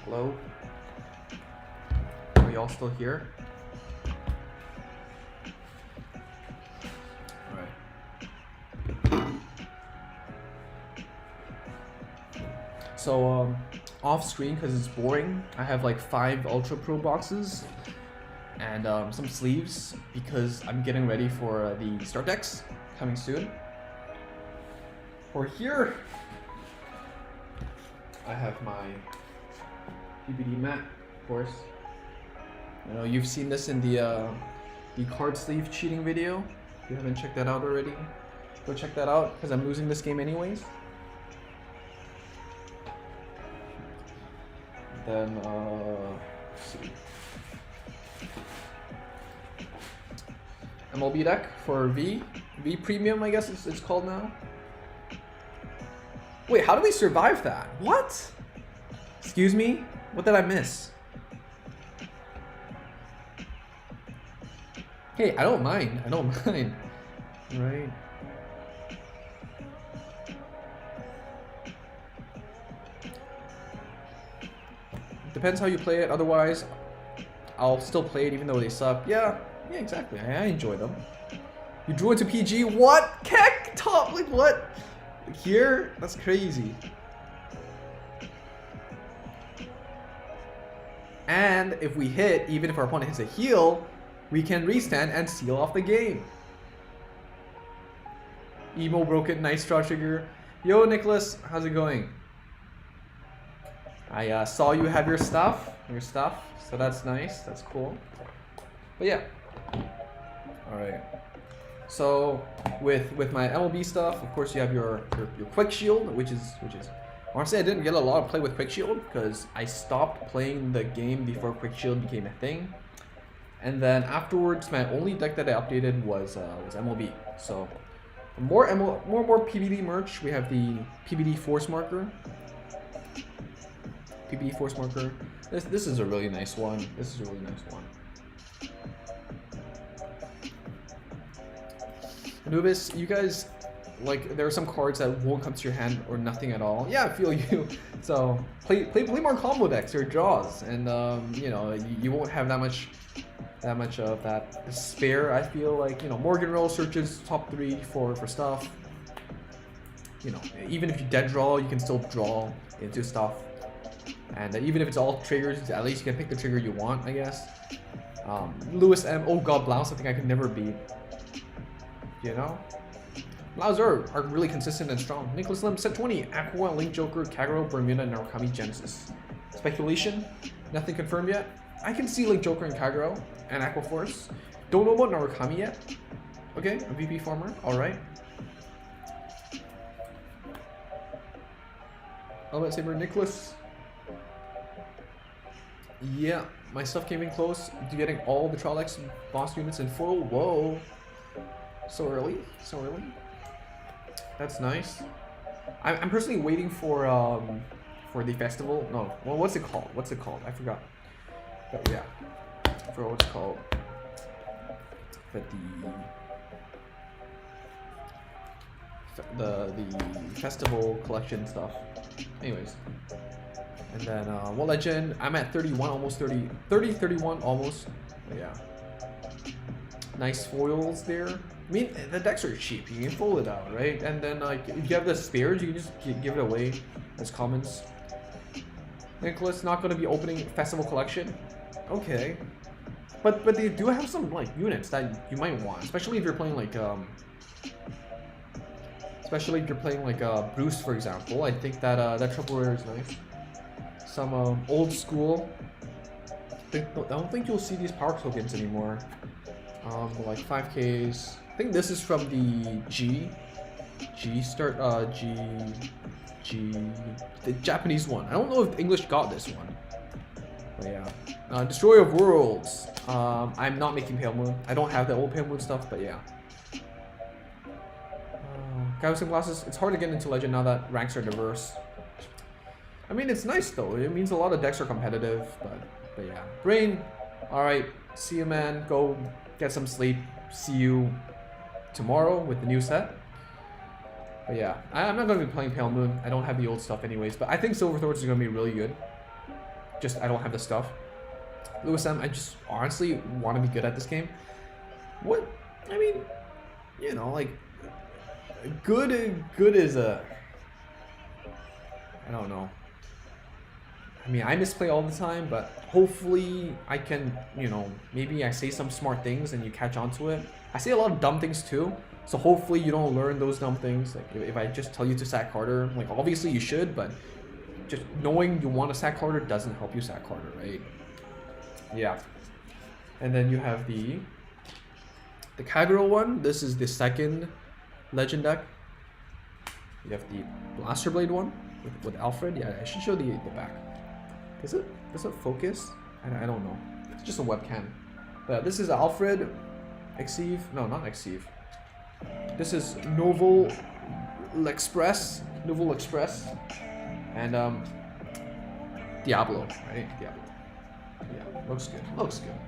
Hello? Are we all still here? Alright. So, off screen, because it's boring, I have like 5 Ultra Pro boxes and some sleeves because I'm getting ready for the start decks coming soon. For here, I have my PBD mat, of course. You know, you've seen this in the card sleeve cheating video. If you haven't checked that out already, go check that out because I'm losing this game anyways. Then let's see. MLB deck for V Premium, I guess it's called now. Wait, how do we survive that? What? Excuse me? What did I miss? Hey, I don't mind. I don't mind. Right? Depends how you play it. Otherwise, I'll still play it even though they suck. Yeah, exactly. I enjoy them. You drew into PG? What? Keck top? Like what? Here? That's crazy. And if we hit, even if our opponent hits a heal, we can restand and seal off the game. Emo broken, nice draw trigger. Yo, Nicholas, how's it going? I saw you have your stuff, so that's nice, that's cool. But yeah, all right. So with my MLB stuff, of course you have your quick shield, which is honestly I didn't get a lot of play with quick shield because I stopped playing the game before quick shield became a thing. And then afterwards, my only deck that I updated was MLB. So more PBD merch. We have the PBD Force Marker. PBD Force Marker. This is a really nice one. This is a really nice one. Anubis, you guys, like, there are some cards that won't come to your hand or nothing at all. Yeah, I feel you. So play more combo decks or draws, and you know, you won't have that much of that spare. I feel like, you know, Morgan Roll searches top 3 for stuff. You know, even if you dead draw, you can still draw into stuff. And even if it's all triggers, at least you can pick the trigger you want, I guess. Lewis M. Oh god, Blouse, I think I could never beat. You know? Blouse are really consistent and strong. Nicholas Lim, set 20. Aqua, Link Joker, Kagero, Bermuda, Narukami, Genesis. Speculation? Nothing confirmed yet. I can see Link Joker and Kagero and Aqua Force. Don't know about Narukami yet. Okay, a VP farmer. Alright. Element Saber Nicholas. Yeah, my stuff came in close to getting all the Trial X boss units in foil. Whoa. So early? So early? That's nice. I'm personally waiting for the festival. No, well, what's it called? What's it called? I forgot. But yeah, I forgot what it's called. But the festival collection stuff. Anyways, and then what legend? I'm at 31, almost 30, 31 almost. But yeah, nice foils there. I mean, the decks are cheap. You can fold it out, right? And then like if you have the spares, you can just give it away as commons. Nicholas not going to be opening festival collection. Okay, but they do have some like units that you might want, especially if you're playing like Bruce, for example. I think that that triple rare is nice. Some old school. I don't think you'll see these power tokens anymore. Like 5Ks. I think this is from the the Japanese one. I don't know if English got this one. But yeah. Destroyer of Worlds. I'm not making Pale Moon. I don't have the old Pale Moon stuff, but yeah. Gaussian glasses. It's hard to get into Legend now that ranks are diverse. I mean, it's nice though. It means a lot of decks are competitive, but yeah. Brain. Alright. See you, man. Go get some sleep. See you tomorrow with the new set. But yeah, I'm not going to be playing Pale Moon. I don't have the old stuff anyways, but I think Silver Thorns is going to be really good. Just, I don't have the stuff. Lewis M, I just honestly want to be good at this game. What? I mean, you know, like, good is a... I don't know. I mean, I misplay all the time, but hopefully I can, you know, maybe I say some smart things and you catch on to it. I say a lot of dumb things too, so hopefully you don't learn those dumb things. Like if I just tell you to sack harder, like obviously you should, but just knowing you want to sack harder doesn't help you sack harder, right? Yeah. And then you have the Kagero one. This is the second legend deck. You have the Blaster Blade one with Alfred. Yeah, I should show the back. Does it focus? I don't know. It's just a webcam. But this is Alfred, Exive. No, not Exive. This is Novel Express, and Diablo, right? Diablo. Yeah, looks good. Looks good.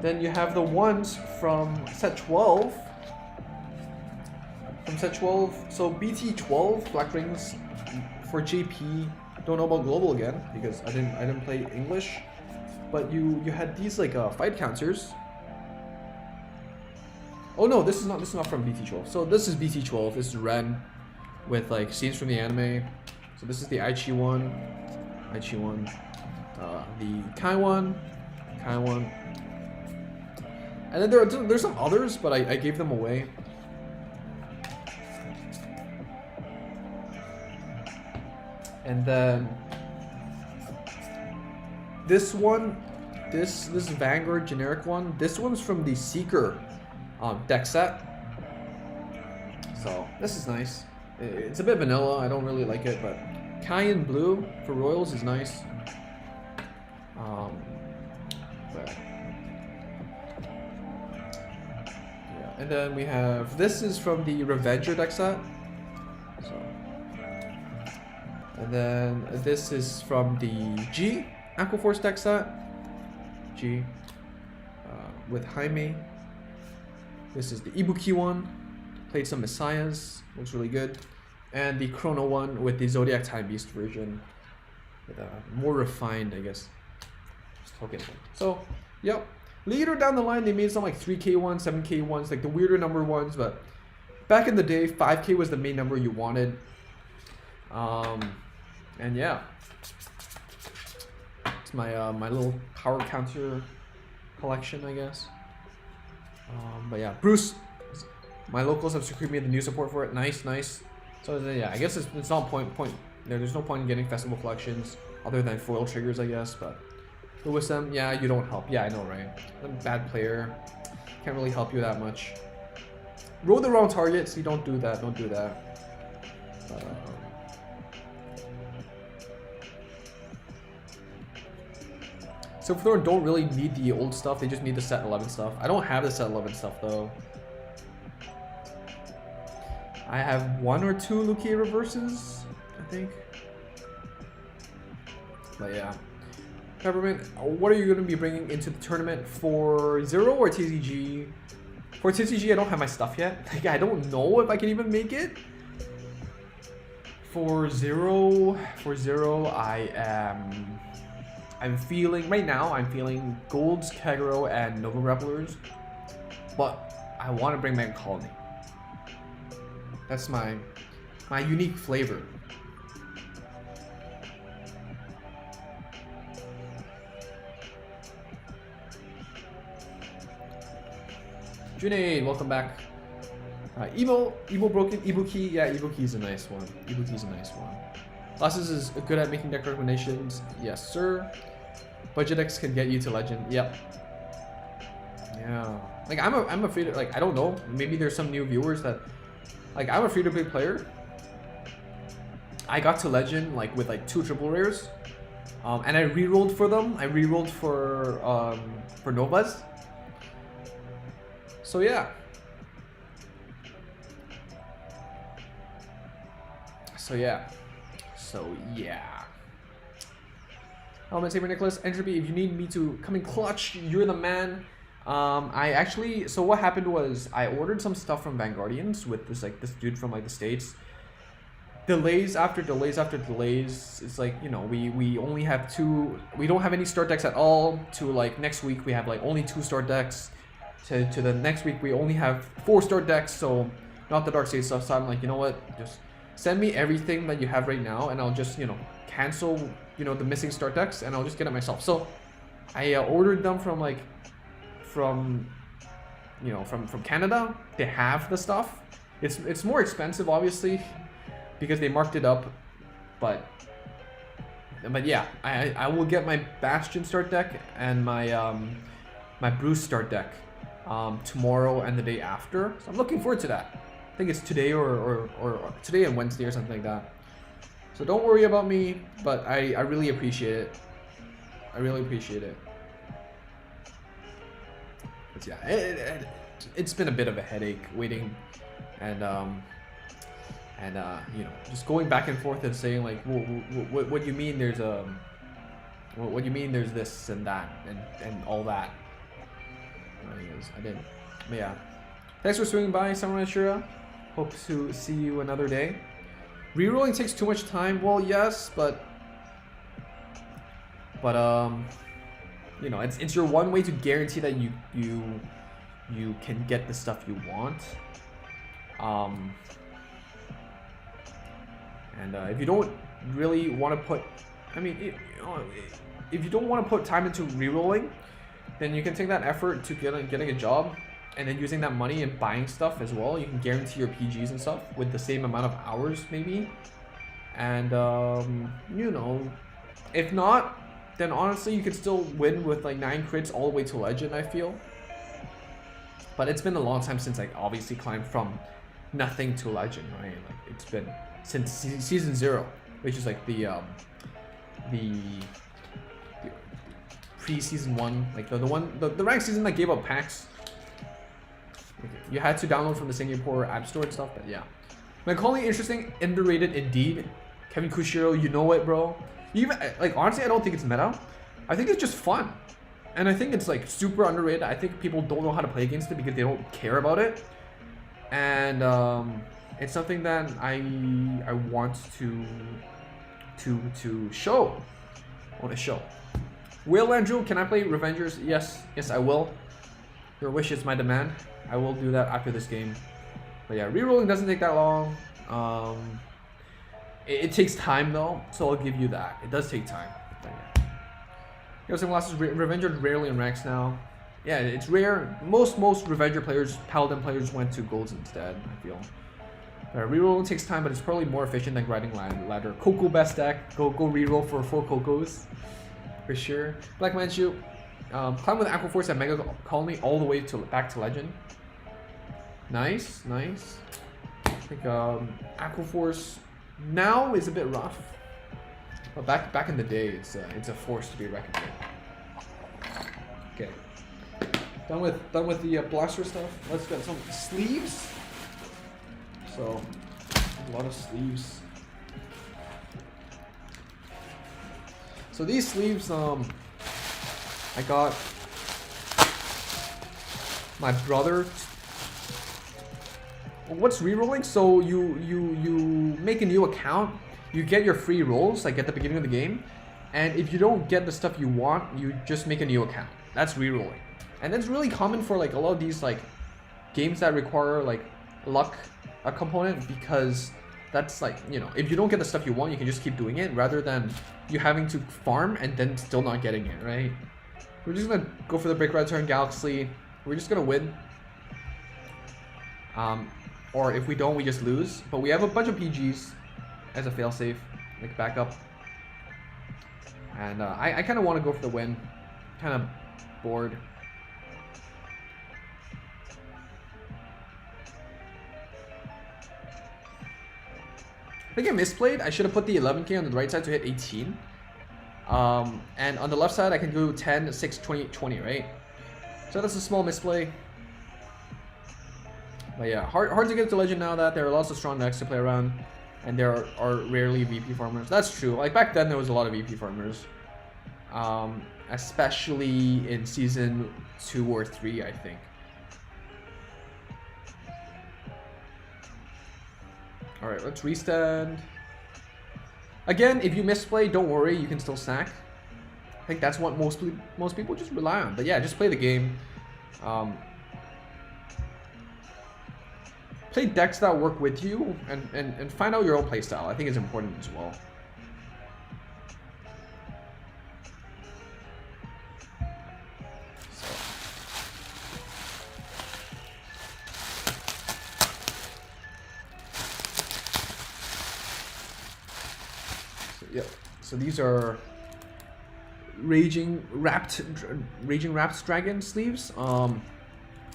Then you have the ones from set 12. From set 12, so BT12 Black Rings for JP. Don't know about global again because I didn't play English, but you had these like fight counters. Oh no, this is not from BT12. So this is BT12. This is Ren with like scenes from the anime. So this is the Aichi one, the Kai one, and then there's some others, but I gave them away. And then this one, this Vanguard generic one, this one's from the Seeker deck set. So this is nice. It's a bit vanilla. I don't really like it, but Cayenne Blue for Royals is nice. But yeah. And then we have, this is from the Revenger deck set. And then this is from the G Aquaforce deck set. G with Jaime. This is the Ibuki one. Played some Messiahs. Looks really good. And the Chrono one with the Zodiac Time Beast version. With more refined, I guess. token. So, yep. Later down the line, they made some like 3K ones, 7K ones, like the weirder number ones. But back in the day, 5K was the main number you wanted. And yeah, it's my my little power counter collection, I guess. But yeah, Bruce, my locals have secured me the new support for it. Nice, nice. So yeah, I guess it's not there's no point in getting festival collections other than foil triggers, I guess. But with them, yeah, you don't help. Yeah, I know, right? I'm a bad player. Can't really help you that much. Roll the wrong targets. You don't do that. Don't do that. Silverthorn don't really need the old stuff, they just need the set 11 stuff. I don't have the set 11 stuff though. I have 1 or 2 Lucia reverses, I think. But yeah. Peppermint, what are you going to be bringing into the tournament for Zero or TCG? For TCG, I don't have my stuff yet. Like, I don't know if I can even make it. For Zero, I'm feeling, right now, I'm feeling Golds, Kagero, and Nova Grapplers. But I want to bring Mega Colony. That's my unique flavor. Junaid, welcome back. Emo broken, Ibuki. Yeah, Ibuki is a nice one. Ibuki's a nice one. Glasses is good at making deck recommendations. Yes, sir. Budget X can get you to Legend. Yep. Yeah. Like I'm afraid of, like, I don't know. Maybe there's some new viewers that, like, I'm a free-to-play player. I got to Legend like with like 2 triple rares, and I re-rolled for them. I re-rolled for Novas. So yeah. So yeah. Helmet Saber Nicholas, Entropy, if you need me to come in clutch, you're the man. I actually, so what happened was I ordered some stuff from Vanguardians with this dude from like the States. Delays after delays after delays. It's like, you know, we only have 2, we don't have any start decks at all, to like next week we have like only 2 start decks, to the next week we only have 4 start decks, so not the Dark State stuff. So I'm like, you know what, just send me everything that you have right now and I'll just, you know, cancel, you know, the missing start decks and I'll just get it myself. So I ordered them from like, from Canada. They have the stuff. It's more expensive obviously because they marked it up, but yeah, I will get my Bastion start deck and my my Bruce start deck tomorrow and the day after. So I'm looking forward to that. I think it's today or today and Wednesday or something like that. So don't worry about me, but I really appreciate it. I really appreciate it. But yeah, it's been a bit of a headache waiting, and you know, just going back and forth and saying like, what do you mean there's what do you mean there's this and that and all that. Anyways, I didn't. But yeah, thanks for swinging by, Samurai Shura. Hope to see you another day. Rerolling takes too much time. Well, yes, but you know, it's your one way to guarantee that you can get the stuff you want. And if you don't really want to put, I mean, if you don't want to put time into rerolling, then you can take that effort to getting a job, and then using that money and buying stuff as well. You can guarantee your PGs and stuff with the same amount of hours maybe. And you know, if not, then honestly you could still win with like 9 crits all the way to Legend, I feel. But it's been a long time since I obviously climbed from nothing to Legend, right? Like it's been since season 0, which is like the pre-season 1, like the ranked season that gave up packs. You had to download from the Singapore App Store and stuff, but yeah. Macaulay, interesting, underrated indeed. Kevin Kushiro, you know it, bro. Even like honestly, I don't think it's meta. I think it's just fun, and I think it's like super underrated. I think people don't know how to play against it because they don't care about it, and it's something that I want to show on a show. Will Andrew, can I play Revengers? Yes, I will. Your wish is my demand. I will do that after this game. But yeah, rerolling doesn't take that long. It takes time though, so I'll give you that. It does take time. But yeah. You know, some classes, Revengers rarely in ranks now. Yeah, it's rare. Most Revenger players, Paladin players went to Golds instead, I feel. Rerolling takes time, but it's probably more efficient than grinding ladder. Coco best deck. Go reroll for 4 Cocos. For sure. Black Manchu. Climb with Aqua Force and Mega Colony all the way back to Legend. Nice. I think Aqua Force now is a bit rough, but back in the day, it's a force to be reckoned with. Okay. Done with the blaster stuff. Let's get some sleeves. So a lot of sleeves. So these sleeves, I got my brother. What's rerolling? So you make a new account, you get your free rolls like at the beginning of the game, and if you don't get the stuff you want, you just make a new account. That's rerolling, and that's really common for like a lot of these like games that require like luck a component, because that's like, you know, if you don't get the stuff you want, you can just keep doing it rather than you having to farm and then still not getting it, right? We're just gonna go for the Break Red Turn Galaxy. We're just gonna win. Or if we don't, we just lose. But we have a bunch of PGs as a failsafe, like backup. And I kind of want to go for the win. Kind of bored. I think I misplayed. I should have put the 11k on the right side to hit 18. And on the left side, I can do 10, 6, 20, 20, right? So that's a small misplay. But yeah, hard to get to Legend now that there are lots of strong decks to play around. And there are rarely VP farmers. That's true. Like back then, there was a lot of VP farmers. Especially in Season 2 or 3, I think. Alright, let's restand. Again, if you misplay, don't worry, you can still sack. I think that's what most people just rely on. But yeah, just play the game. Play decks that work with you and find out your own playstyle. I think it's important as well. Yep. So these are Raging Wrapped Dragon sleeves. I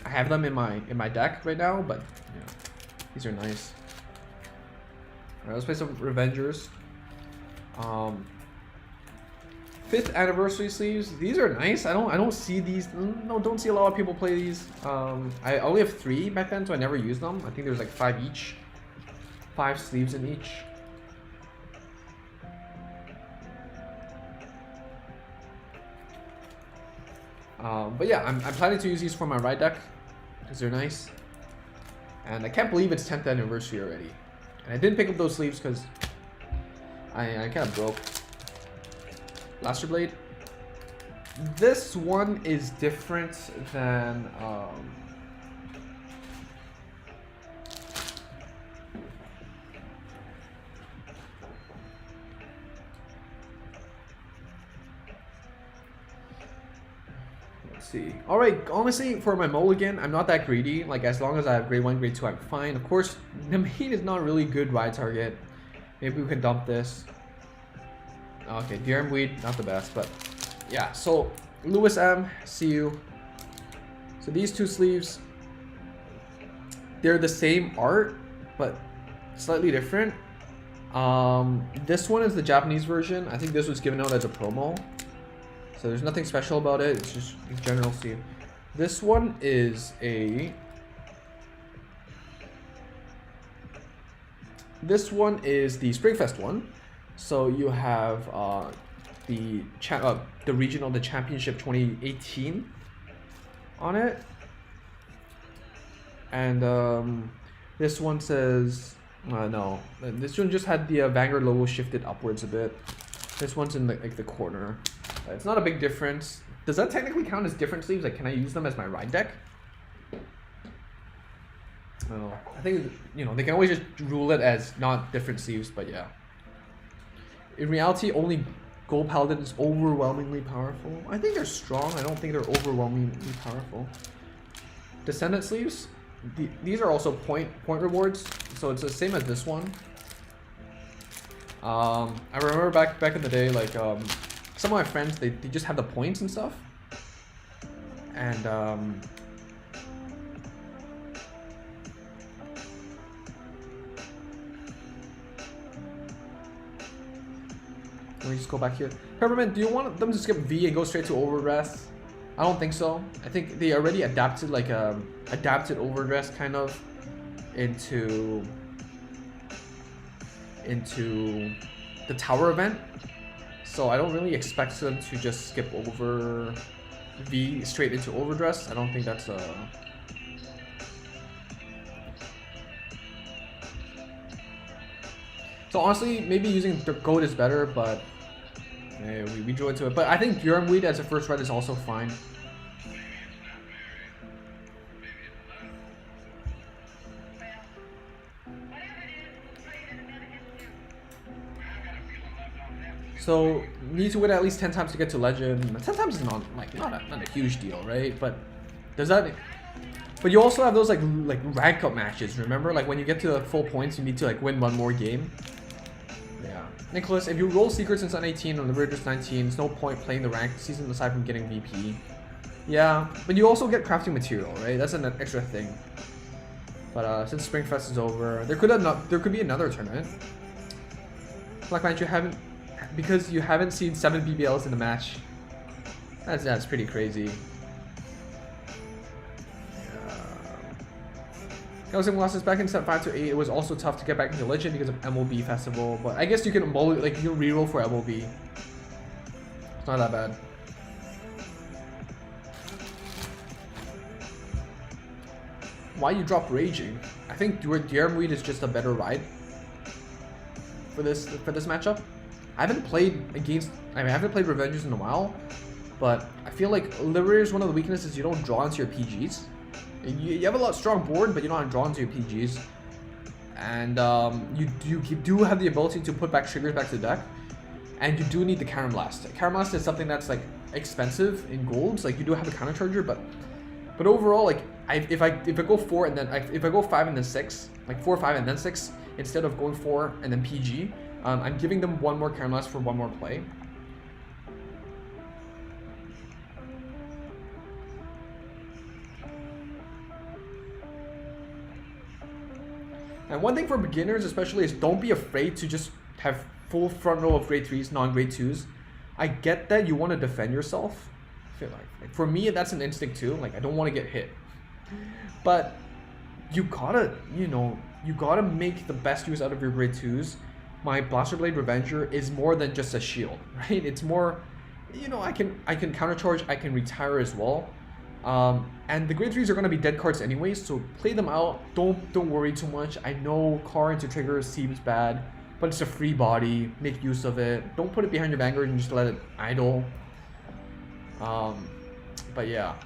have them in my deck right now, but yeah, these are nice. Alright, let's play some Revengers. 5th anniversary sleeves. These are nice. I don't see these. No, don't see a lot of people play these. I only have 3 back then, so I never used them. I think there's like 5 each. 5 sleeves in each. But yeah, I'm planning to use these for my ride deck because they're nice. And I can't believe it's 10th anniversary already. And I didn't pick up those sleeves because I kind of broke. Blaster Blade. This one is different than see. Alright, honestly, for my mulligan, I'm not that greedy. Like, as long as I have grade 1, grade 2, I'm fine. Of course, the main is not really good ride target. Maybe we can dump this. Okay, DRM Weed, not the best, but yeah. So, Lewis M, see you. So these 2 sleeves, they're the same art, but slightly different. This one is the Japanese version. I think this was given out as a promo. So there's nothing special about it, it's just a general sleeve. This one is the Springfest one. So you have the regional, the championship 2018 on it. And this one says, no, this one just had the Vanguard logo shifted upwards a bit. This one's in the corner. It's not a big difference. Does that technically count as different sleeves? Like, can I use them as my ride deck? I don't know. I think, you know, they can always just rule it as not different sleeves, but yeah. In reality, only Gold Paladin is overwhelmingly powerful. I think they're strong. I don't think they're overwhelmingly powerful. Descendant sleeves. These are also point rewards, so it's the same as this one. I remember back in the day, like some of my friends, they just have the points and stuff, and let me just go back here. Peppermint, do you want them to skip V and go straight to Overdress? I don't think so. I think they already adapted like adapted overdress kind of into the tower event. So I don't really expect them to just skip over V straight into overdress. I don't think that's a... So honestly, maybe using the goat is better, but we drew into it. But I think Bjornweed as a first red is also fine. So need to win at least 10 times to get to legend. 10 times is not a huge deal, right? But does that? But you also have those like rank up matches. Remember, like when you get to the full points, you need to like win one more game. Yeah, Nicholas, if you roll secrets in Sun 18 or Liberators 19, there's no point playing the ranked season aside from getting VP. Yeah, but you also get crafting material, right? That's an extra thing. But since Springfest is over, there could be another tournament. Black Knight, you haven't. Because you haven't seen 7 BBLs in a match. That's pretty crazy. Housing losses back in set 5 to 8. It was also tough to get back into Legend because of MLB Festival. But I guess you can you can reroll for MLB. It's not that bad. Why you drop Raging? I think Diermweed is just a better ride for this matchup. I haven't played Revengers in a while, but I feel like Liberator's one of the weaknesses you don't draw into your PGs. You have a lot strong board, but you don't draw into your PGs. And you do have the ability to put back triggers back to the deck, and you do need the Counter Blast. Counter Blast is something that's like expensive in golds. Like you do have a counter charger, but overall, like if I go 4 and then if I go 5 and then 6, like 4, 5 and then 6 instead of going 4 and then PG. I'm giving them one more Counter Blast for one more play. And one thing for beginners especially is don't be afraid to just have full front row of grade 3s, non-grade 2s. I get that you want to defend yourself. I feel like for me that's an instinct too. Like I don't want to get hit. But you gotta make the best use out of your grade 2s. My Blaster Blade Revenger is more than just a shield, right? It's more, I can countercharge, I can retire as well. And the grade 3s are going to be dead cards anyways, so play them out. Don't worry too much. I know car into triggers seems bad, but it's a free body. Make use of it. Don't put it behind your Vanguard and just let it idle. But yeah.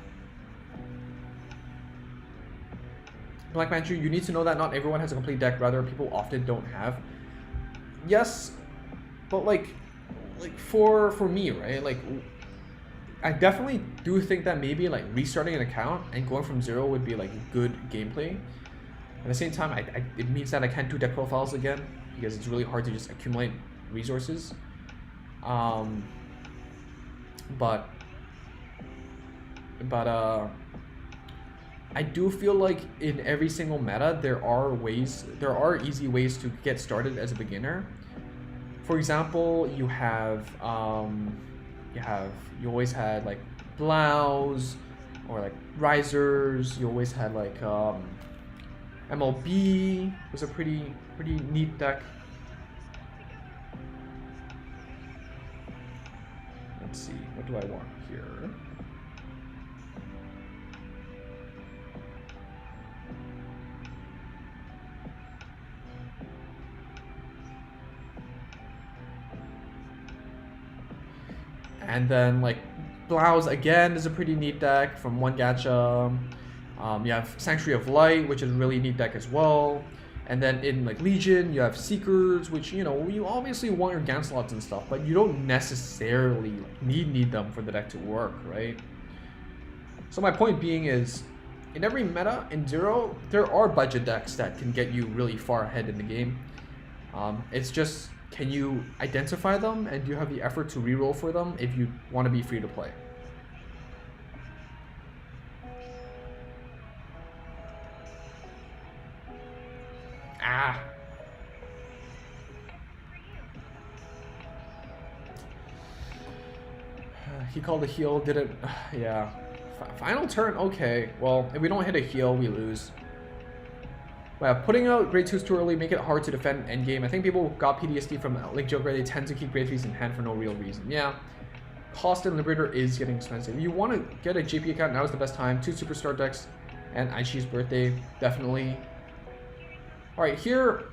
Black Manchu, you need to know that not everyone has a complete deck, rather people often don't have. Yes, but like for me, right? Like I definitely do think that maybe like restarting an account and going from 0 would be like good gameplay. At the same time, it means that I can't do deck profiles again because it's really hard to just accumulate resources. But I do feel like in every single meta there are easy ways to get started as a beginner. For example, you always had like Blouse or like Risers. You always had like MLB was a pretty neat deck. Let's see, what do I want here? And then like Blouse again is a pretty neat deck from one gacha. You have Sanctuary of Light, which is a really neat deck as well. And then in like Legion, you have Seekers, which you obviously want your Ganslots and stuff, but you don't necessarily need them for the deck to work, right? So my point being is, in every meta in 0, there are budget decks that can get you really far ahead in the game. It's just, can you identify them and do you have the effort to reroll for them if you want to be free to play? He called a heal, didn't... yeah. Final turn, okay. Well, if we don't hit a heal, we lose. Well, putting out grade 2s too early make it hard to defend endgame. I think people got PTSD from Link Joker. They tend to keep grade 3s in hand for no real reason. Yeah. Cost in Liberator is getting expensive. If you want to get a JP account, now is the best time. 2 Superstar decks and Aichi's birthday, definitely. Alright, here...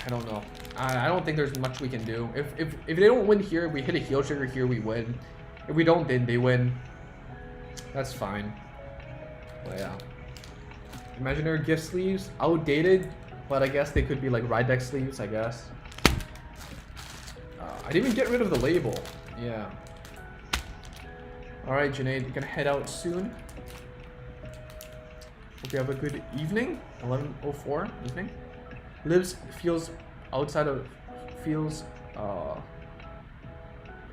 I don't know. I don't think there's much we can do. If they don't win here, we hit a heal trigger here, we win. If we don't, then they win. That's fine. But yeah. Imaginary gift sleeves, outdated, but I guess they could be like ride deck sleeves, I guess. I didn't even get rid of the label. Yeah. Alright, Junaid, you're gonna head out soon. Hope you have a good evening. 11:04 evening. Lives feels outside of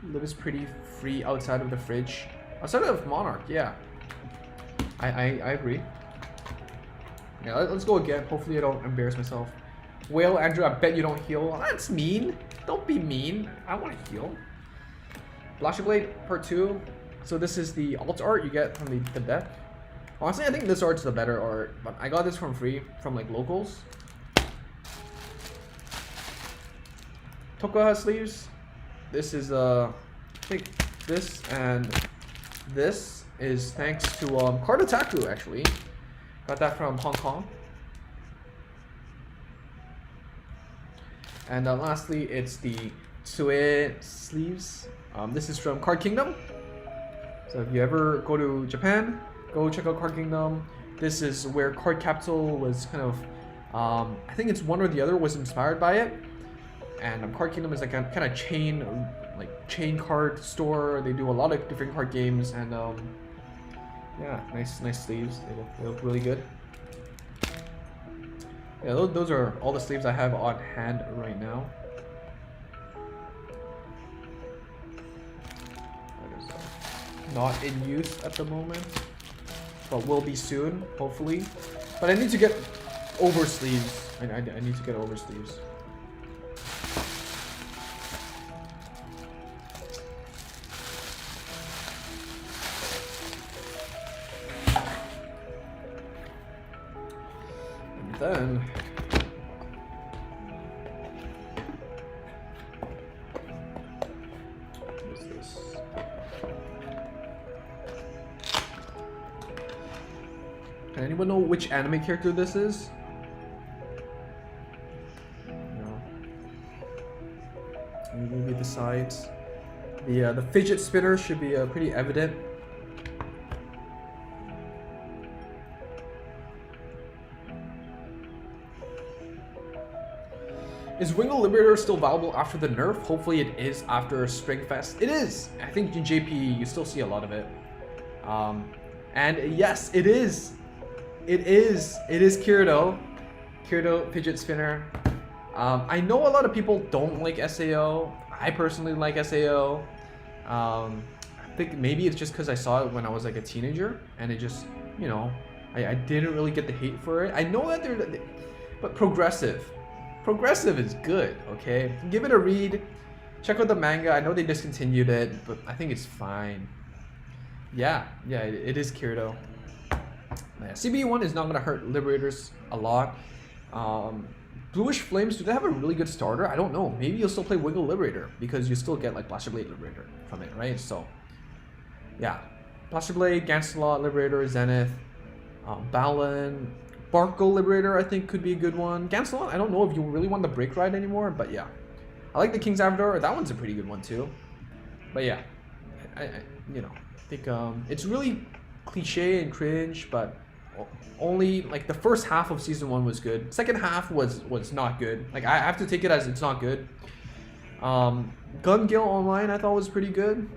lives pretty free outside of the fridge. Outside of Monarch, yeah. I agree. Yeah, let's go again. Hopefully I don't embarrass myself. Whale, Andrew, I bet you don't heal. Oh, that's mean. Don't be mean. I want to heal. Blaster Blade Part 2. So this is the alt art you get from the deck. Honestly, I think this art's the better art, but I got this from free from like locals. Toko has sleeves. This is I think this and this is thanks to Card Otaku actually. Got that from Hong Kong. And lastly, it's the Tsue sleeves. This is from Card Kingdom. So if you ever go to Japan, go check out Card Kingdom. This is where Card Capital was kind of, I think it's one or the other was inspired by it. And Card Kingdom is like a kind of chain card store. They do a lot of different card games, and yeah, nice sleeves. They look really good. Yeah, those are all the sleeves I have on hand right now. That is not in use at the moment, but will be soon, hopefully. But I need to get over sleeves. I need to get over sleeves. Then what is this? Can anyone know which anime character this is? No. Maybe the sides. The fidget spinner should be pretty evident. Is Wingle Liberator still viable after the nerf? Hopefully it is after Springfest. It is! I think in JP you still see a lot of it. And yes, it is! It is Kirito. Kirito Fidget Spinner. I know a lot of people don't like SAO. I personally like SAO. I think maybe it's just because I saw it when I was like a teenager. And it just, you know, I didn't really get the hate for it. I know that but Progressive is good, okay? Give it a read. Check out the manga. I know they discontinued it, but I think it's fine. Yeah, it is Kirito. Yeah, CB1 is not going to hurt Liberators a lot. Bluish Flames, do they have a really good starter? I don't know. Maybe you'll still play Wiggle Liberator because you still get like Blaster Blade Liberator from it, right? So, yeah. Blaster Blade, Gancelot Liberator, Zenith, Balin, Barkle Liberator I think could be a good one. Gancelot, I don't know if you really want the Break Ride anymore, but yeah. I like the King's Avatar. That one's a pretty good one too. But yeah, I think it's really cliche and cringe, but only like the first half of season 1 was good. Second half was not good. Like I have to take it as it's not good. Gun Gale Online I thought was pretty good.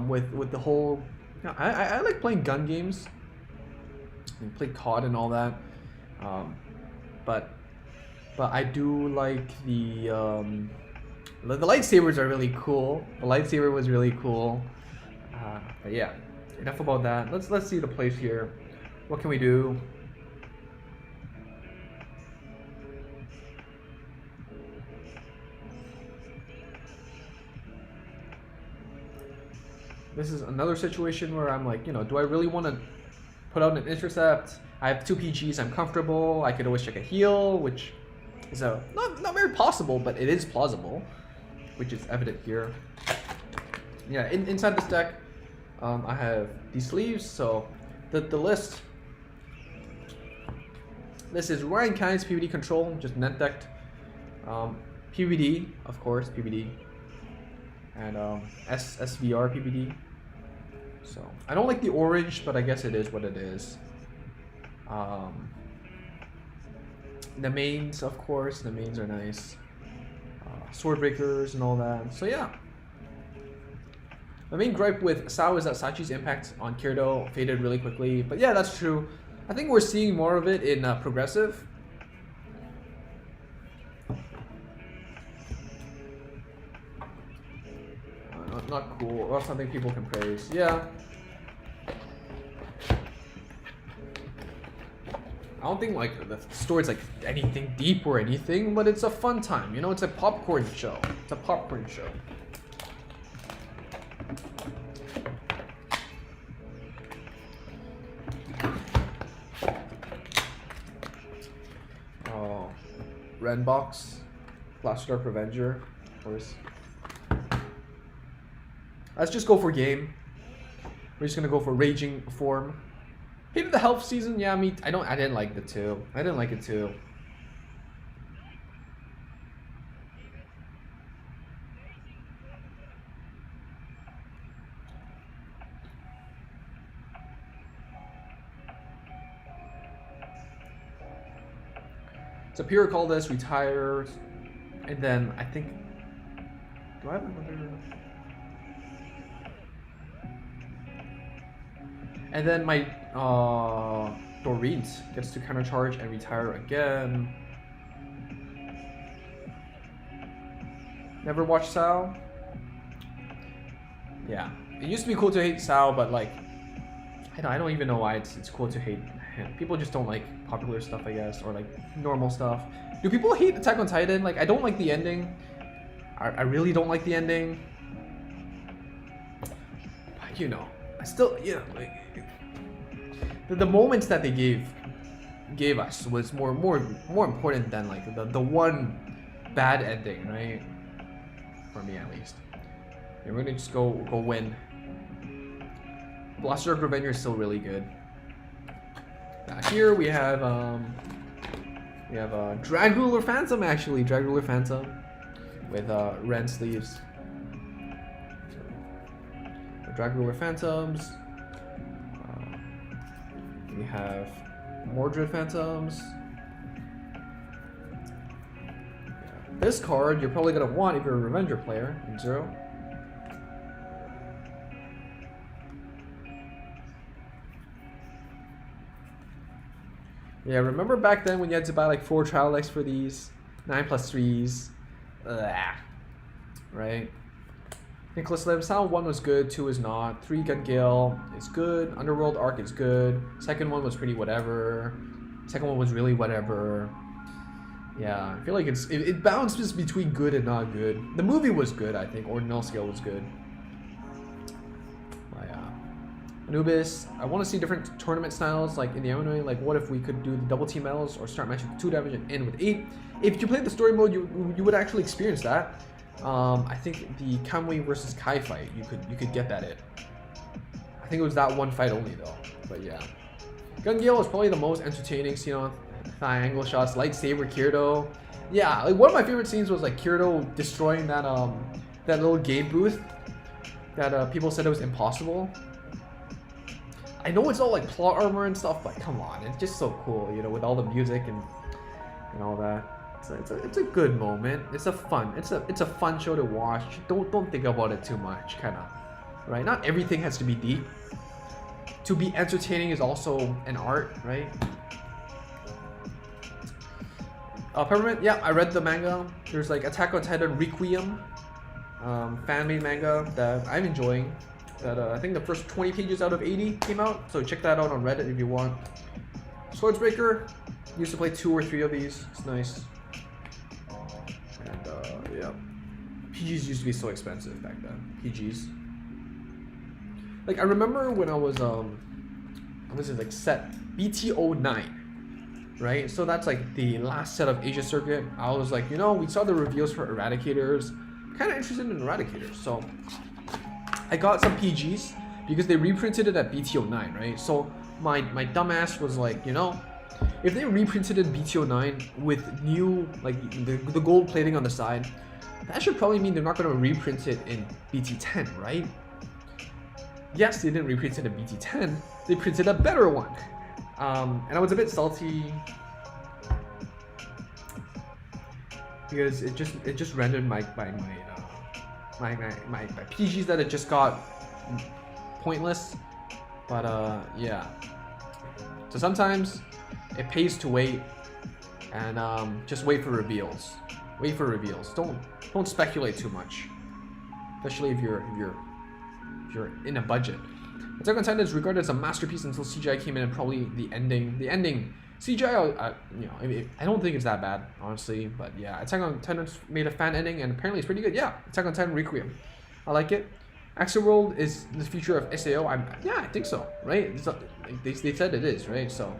With the whole, I like playing gun games. And play COD and all that. But I do like the lightsabers are really cool. The lightsaber was really cool. But yeah, enough about that. Let's see the place here. What can we do? This is another situation where I'm like, you know, do I really want to put out an intercept? I have 2 PGs, I'm comfortable. I could always check a heal, which is not very possible, but it is plausible, which is evident here. Yeah, inside this deck, I have these sleeves. So the list. This is Ryan County's PvD control, just net decked. PvD, of course, PvD. And SVR PvD. So I don't like the orange, but I guess it is what it is. The mains, of course, the mains are nice. Sword breakers and all that. So yeah. My main gripe with Sao is that Sachi's impact on Kirito faded really quickly. But yeah, that's true. I think we're seeing more of it in progressive. Not cool, or something people can praise. Yeah. I don't think like the story's like anything deep or anything, but it's a fun time. You know, it's a popcorn show. It's a popcorn show. Oh, Renbox, Blaster Avenger, of course. Let's just go for game. We're just gonna go for raging form. Hated the health season. Yeah, I didn't like it too. I didn't like it too. So Pure called this, retired, and then I think, do I have another? And then my Dorit gets to counter charge and retire again. Never watched Sao? Yeah, it used to be cool to hate Sao, but like, I don't even know why it's cool to hate him. People just don't like popular stuff, I guess, or like normal stuff. Do people hate Attack on Titan? Like, I don't like the ending. I really don't like the ending. You know, I still, you know, like, the moments that they gave us was more important than like the one bad ending, right? For me, at least. And we're gonna just go win. Blaster Avenger is still really good. Here we have Dragruler Phantom, actually. Dragruler Phantom with Ren sleeves. Dragruler Phantoms. We have Mordred Phantoms. This card you're probably gonna want if you're a Revenger player in Zero. Yeah, remember back then when you had to buy like 4 trial decks for these 9+3s, right? Nicholas Lim, Sound 1 was good, 2 is not, 3 Gun Gale is good, Underworld Arc is good, second one was pretty whatever, second one was really whatever. Yeah, I feel like it bounces between good and not good. The movie was good, I think, Ordinal Scale was good. Anubis, I want to see different tournament styles, like in the Illinois, like what if we could do the double team medals or start matching with 2 damage and end with 8. If you played the story mode, you would actually experience that. I think the Kamui versus Kai fight, you could get that in. I think it was that one fight only though, but yeah. Gun Gale is probably the most entertaining, you know, thigh angle shots, lightsaber Kirito. Yeah, like one of my favorite scenes was like Kirito destroying that that little game booth that people said it was impossible. I know it's all like plot armor and stuff, but come on, it's just so cool, you know, with all the music and all that. It's a good moment. It's a fun show to watch. Don't think about it too much, kind of, right? Not everything has to be deep. To be entertaining is also an art, right? Peppermint, yeah, I read the manga. There's like Attack on Titan Requiem, fan-made manga that I'm enjoying. That I think the first 20 pages out of 80 came out, so check that out on Reddit if you want. Swordsbreaker, used to play 2 or 3 of these. It's nice. And yeah, PGs used to be so expensive back then. PGs. Like I remember when I was like set BT09, right? So that's like the last set of Asia Circuit. I was like, you know, we saw the reveals for Eradicators, kind of interested in Eradicators, so I got some PGs because they reprinted it at BT09, right? So my dumbass was like, you know, if they reprinted it BT09 with new, like the gold plating on the side, that should probably mean they're not going to reprint it in BT10, right? Yes, they didn't reprint it in BT10, they printed a better one. And I was a bit salty because it just rendered my PGs that it just got pointless. But yeah. So sometimes it pays to wait and just wait for reveals. Wait for reveals. Don't speculate too much, especially if you're in a budget. Attack on Titan is regarded as a masterpiece until CGI came in, and probably the ending CGI, you know, I don't think it's that bad, honestly, but yeah, Attack on Titan made a fan ending and apparently it's pretty good. Yeah, Attack on Titan Requiem, I like it. Axel World is the future of SAO. Yeah, I think so, right? They said it is, right? So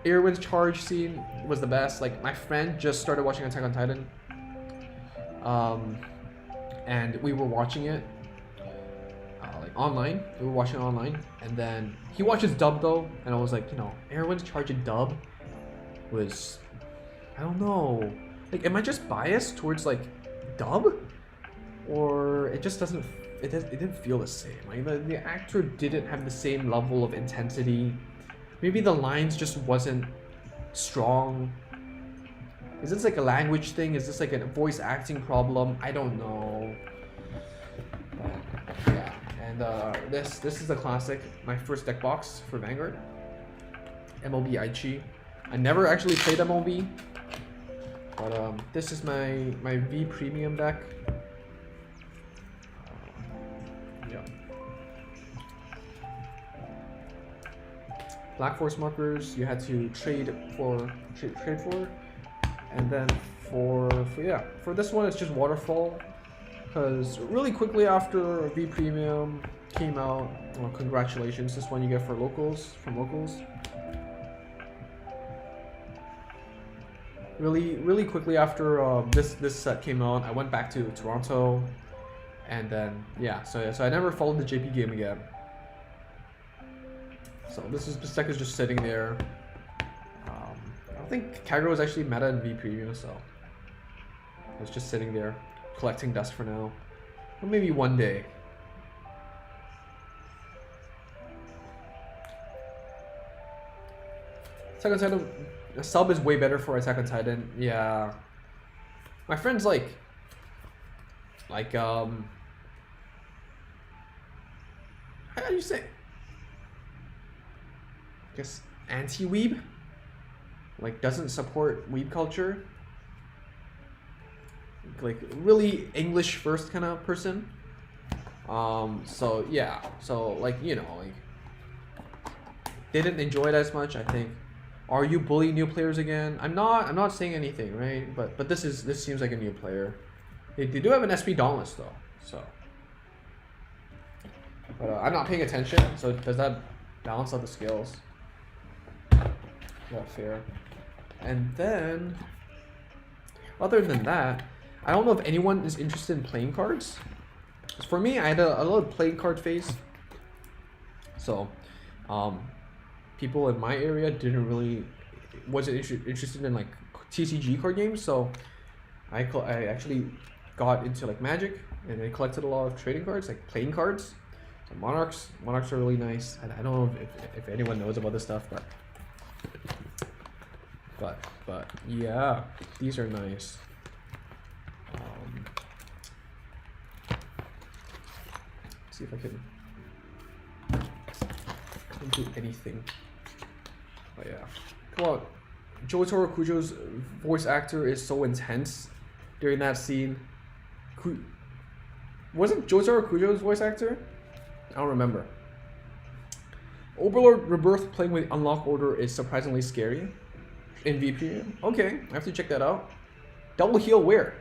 Erwin's charge scene was the best. Like my friend just started watching Attack on Titan, and we were watching it like online. We were watching it online, and then he watches dub though, and I was like, you know, Erwin's charge in dub was, I don't know, like, am I just biased towards like dub, or it just doesn't. It didn't feel the same. Like the actor didn't have the same level of intensity. Maybe the lines just wasn't strong. Is this like a language thing? Is this like a voice acting problem? I don't know. But, yeah, and this is a classic. My first deck box for Vanguard. MLB Aichi. I never actually played MLB, but this is my V Premium deck. Black Force markers you had to trade for, and then for this one it's just waterfall, because really quickly after V Premium came out, well, congratulations, this one you get for locals, from locals. Really quickly after this set came out, I went back to Toronto, and then yeah, so I never followed the JP game again. So this deck is just sitting there. I don't think Kagura was actually meta in V Premium, so it's just sitting there, collecting dust for now. Or maybe one day. Attack on Titan, a sub is way better for Attack on Titan. Yeah. My friend's like how do you say? Guess anti-weeb, like doesn't support weeb culture, like really English first kind of person. So yeah, so like, you know, like didn't enjoy it as much, I think. Are you bullying new players again? I'm not saying anything, right? But this seems like a new player. They do have an SP Dauntless though, so. But I'm not paying attention, so does that balance out the skills? Not fair. And then, other than that, I don't know if anyone is interested in playing cards. For me, I had a little playing card phase. So, people in my area wasn't interested in like TCG card games. So, I actually got into like Magic, and I collected a lot of trading cards, like playing cards. So Monarchs are really nice. And I don't know if anyone knows about this stuff, but yeah, these are nice. See if I can do anything. But yeah, come on. Jotaro Kujo's voice actor is so intense during that scene. Wasn't Jotaro Kujo's voice actor? I don't remember. Overlord Rebirth playing with Unlock Order is surprisingly scary. In VP? Okay, I have to check that out. Double heal where?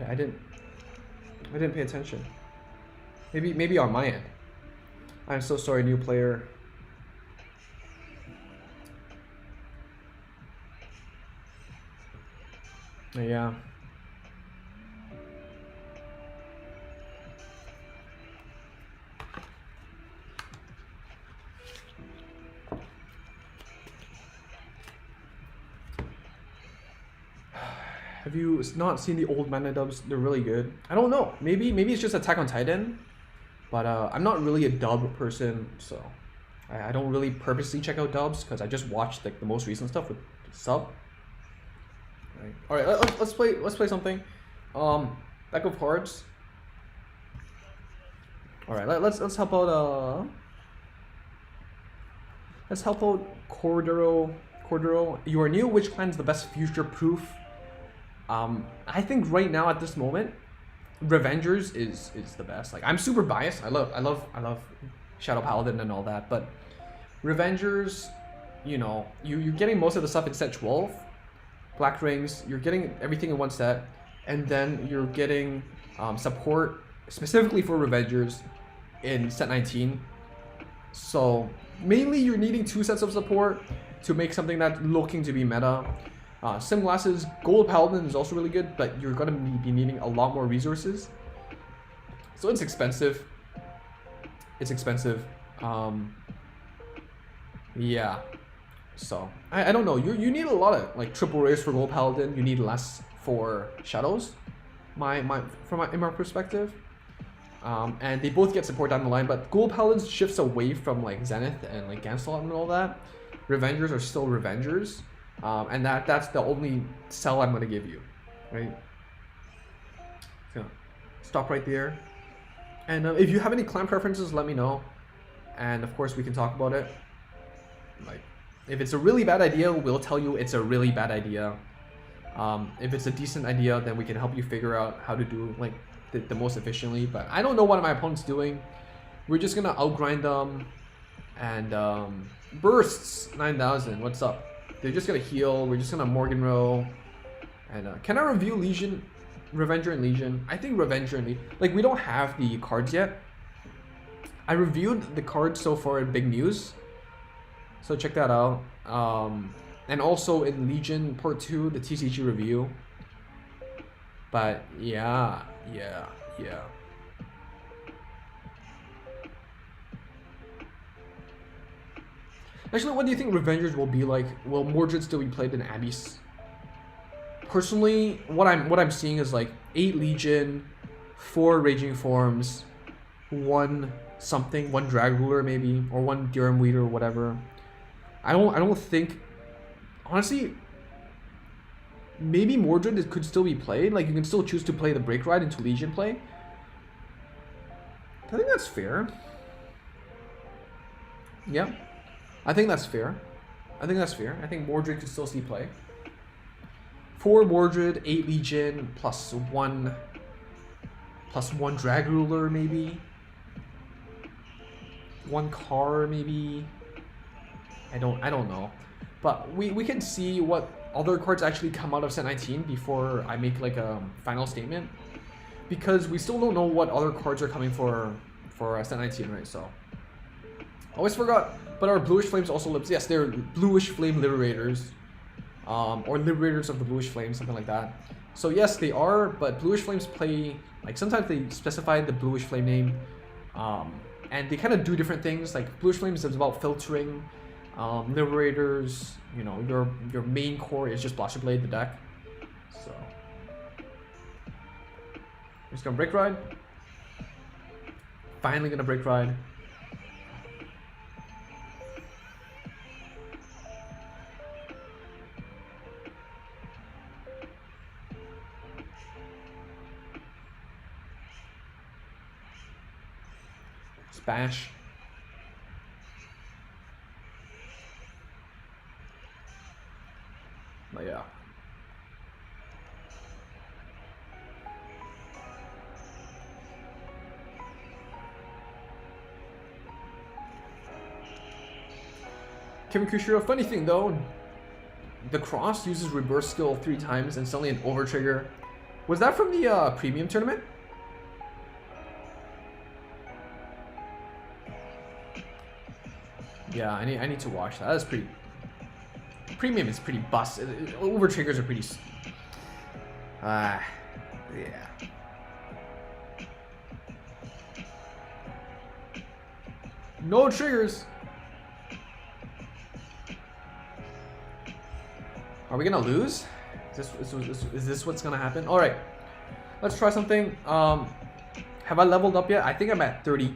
I didn't pay attention. Maybe on my end. I'm so sorry, new player. Yeah. Have you not seen the old mana dubs? They're really good. I don't know. Maybe it's just Attack on Titan, but I'm not really a dub person, so I don't really purposely check out dubs because I just watched like the most recent stuff with sub. All right. Let's play something. Deck of cards. All right. Let's help out. Let's help out Cordero. You are new. Which clan is the best future proof? I think right now at this moment, Revengers is the best. Like, I'm super biased. I love Shadow Paladin and all that, but Revengers, you know, you're getting most of the stuff in set 12. Black Rings, you're getting everything in one set, and then you're getting support specifically for Revengers in set 19. So mainly you're needing 2 sets of support to make something that's looking to be meta. Sim Glasses, Gold Paladin is also really good, but you're going to be needing a lot more resources. So it's expensive. Yeah. So, I don't know. You need a lot of like triple rares for Gold Paladin. You need less for Shadows. In my perspective. And they both get support down the line, but Gold Paladin shifts away from like Zenith and like Ganslot and all that. Revengers are still Revengers. And that's the only sell I'm going to give you, right? So stop right there. And if you have any clan preferences, let me know. And of course, we can talk about it. Like, if it's a really bad idea, we'll tell you it's a really bad idea. If it's a decent idea, then we can help you figure out how to do like the most efficiently. But I don't know what my opponent's doing. We're just going to outgrind them. And bursts 9,000. What's up? They're just gonna heal. We're just gonna Morgan Row. And can I review Legion, Revenger and Legion? I think Revenger and Legion. Like, we don't have the cards yet. I reviewed the cards so far in Big News, so check that out. And also in Legion Part 2, the TCG review. But yeah. Actually, what do you think Revengers will be like? Will Mordred still be played in Abbeys? Personally, what I'm seeing is like 8 Legion, 4 Raging Forms, 1 something, 1 Drag Ruler maybe, or 1 Durham Weeder or whatever. I don't think, honestly, maybe Mordred could still be played. Like, you can still choose to play the Break Ride into Legion play. I think that's fair. Yeah. I think that's fair. I think Mordred could still see play. 4 Mordred, 8 Legion, plus 1 Drag Ruler maybe. 1 car maybe. I don't know. But we can see what other cards actually come out of set 19 before I make like a final statement. Because we still don't know what other cards are coming for set 19, right? So always forgot. But our Bluish Flames also lives. Yes, they're Bluish Flame Liberators. Or Liberators of the Bluish Flame, something like that. So yes, they are, but Bluish Flames play, like sometimes they specify the Bluish Flame name. And they kind of do different things. Like Bluish Flames is about filtering. Liberators, you know, your main core is just Blaster Blade, the deck. So we're just gonna Break Ride. Finally gonna Break Ride. Bash. But yeah. Kevin Kushiro, funny thing though, the Cross uses reverse skill 3 times and suddenly an over trigger. Was that from the premium tournament? Yeah, I need to watch that. That's pretty. Premium is pretty bust. Over triggers are pretty. Yeah. No triggers. Are we gonna lose? Is this what's gonna happen? All right, let's try something. Have I leveled up yet? I think I'm at 30.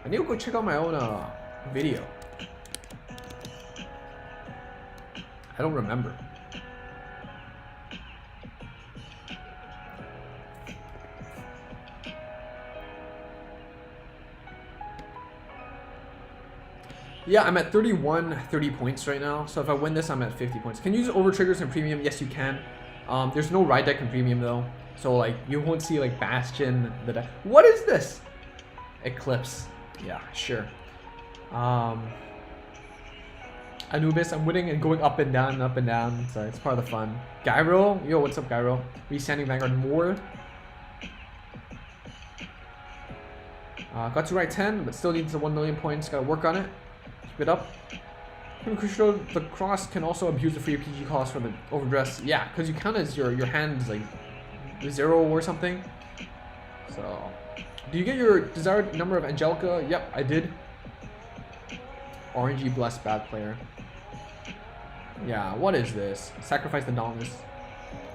I need to go check out my own video. I don't remember. Yeah, I'm at 30 points right now. So if I win this, I'm at 50 points. Can you use over triggers in premium? Yes, you can. There's no ride deck in premium though. So like you won't see like Bastion, the deck. What is this? Eclipse. Yeah, sure. Anubis, I'm winning and going up and down, so it's part of the fun. Gyro, yo, what's up, Gyro? Restanding Vanguard more. Got to ride 10, but still needs the 1 million points. Gotta work on it. Keep it up. The cross can also abuse the free PG cost for the overdress. Yeah, because you count as your hand is like 0 or something. So, do you get your desired number of Angelica? Yep, I did. RNG blessed bad player. Yeah, what is this? Sacrifice the Dauntless.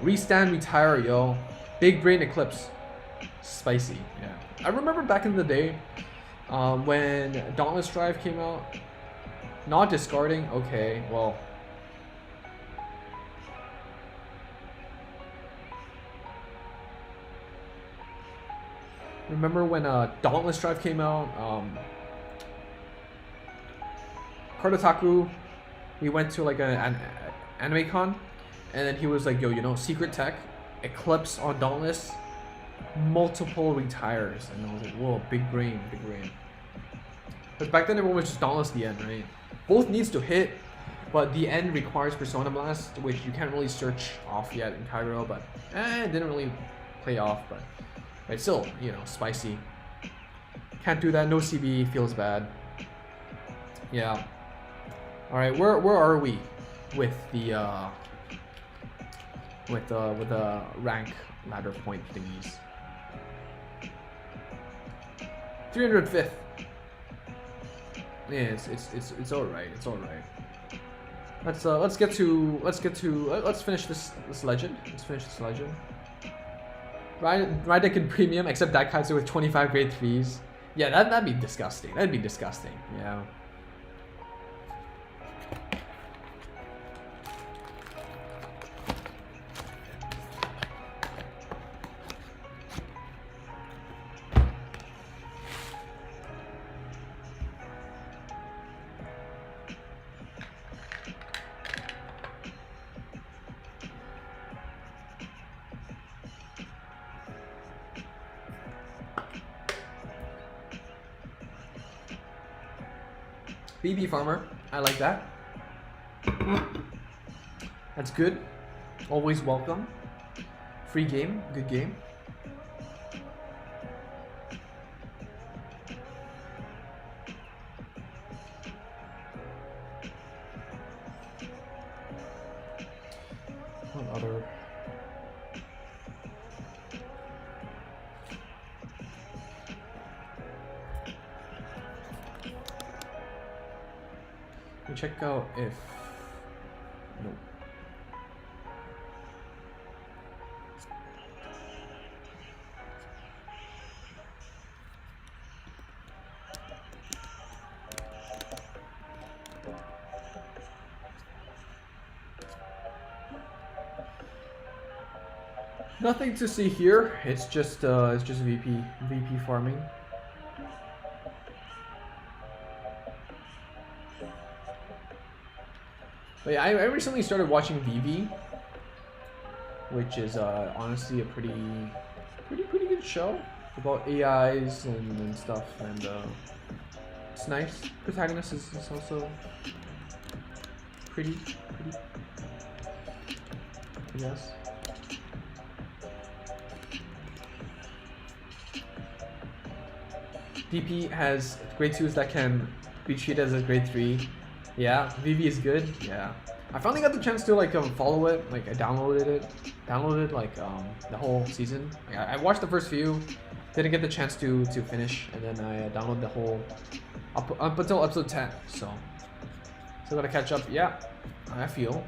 Restand, retire, yo. Big brain eclipse. Spicy, yeah. I remember back in the day when Dauntless Drive came out. Not discarding, okay, well. Remember when Dauntless Drive came out? Kardotaku, we went to like an anime con, and then he was like, yo, you know, secret tech, Eclipse on Dauntless, multiple retires. And I was like, whoa, big brain, big brain. Because back then everyone was just Dauntless the end, right? Both needs to hit, but the end requires Persona Blast, which you can't really search off yet in Cairo, but it didn't really play off, but it's still, you know, spicy. Can't do that, no CB, feels bad. Yeah. Alright, where are we with the rank ladder point thingies? 305th. Yeah, it's alright. It's alright. Let's finish this legend. Let's finish this legend. Ride deck in premium, except Daikaitsu with 25 grade 3s. Yeah, that'd be disgusting. That'd be disgusting. Yeah. BB Farmer, I like that. That's good. Always welcome. Free game, good game. What other? Check out if nope. Nothing to see here. It's just VP farming. But yeah, I recently started watching VV, which is honestly a pretty good show about AIs and stuff, and it's nice. Protagonist is also pretty, yes. DP has grade 2s that can be treated as a grade 3. Yeah, VV is good. Yeah. I finally got the chance to like follow it. Like I downloaded like the whole season. Like, I watched the first few, didn't get the chance to finish, and then I downloaded the whole up until episode 10. So still gotta catch up. Yeah, I feel.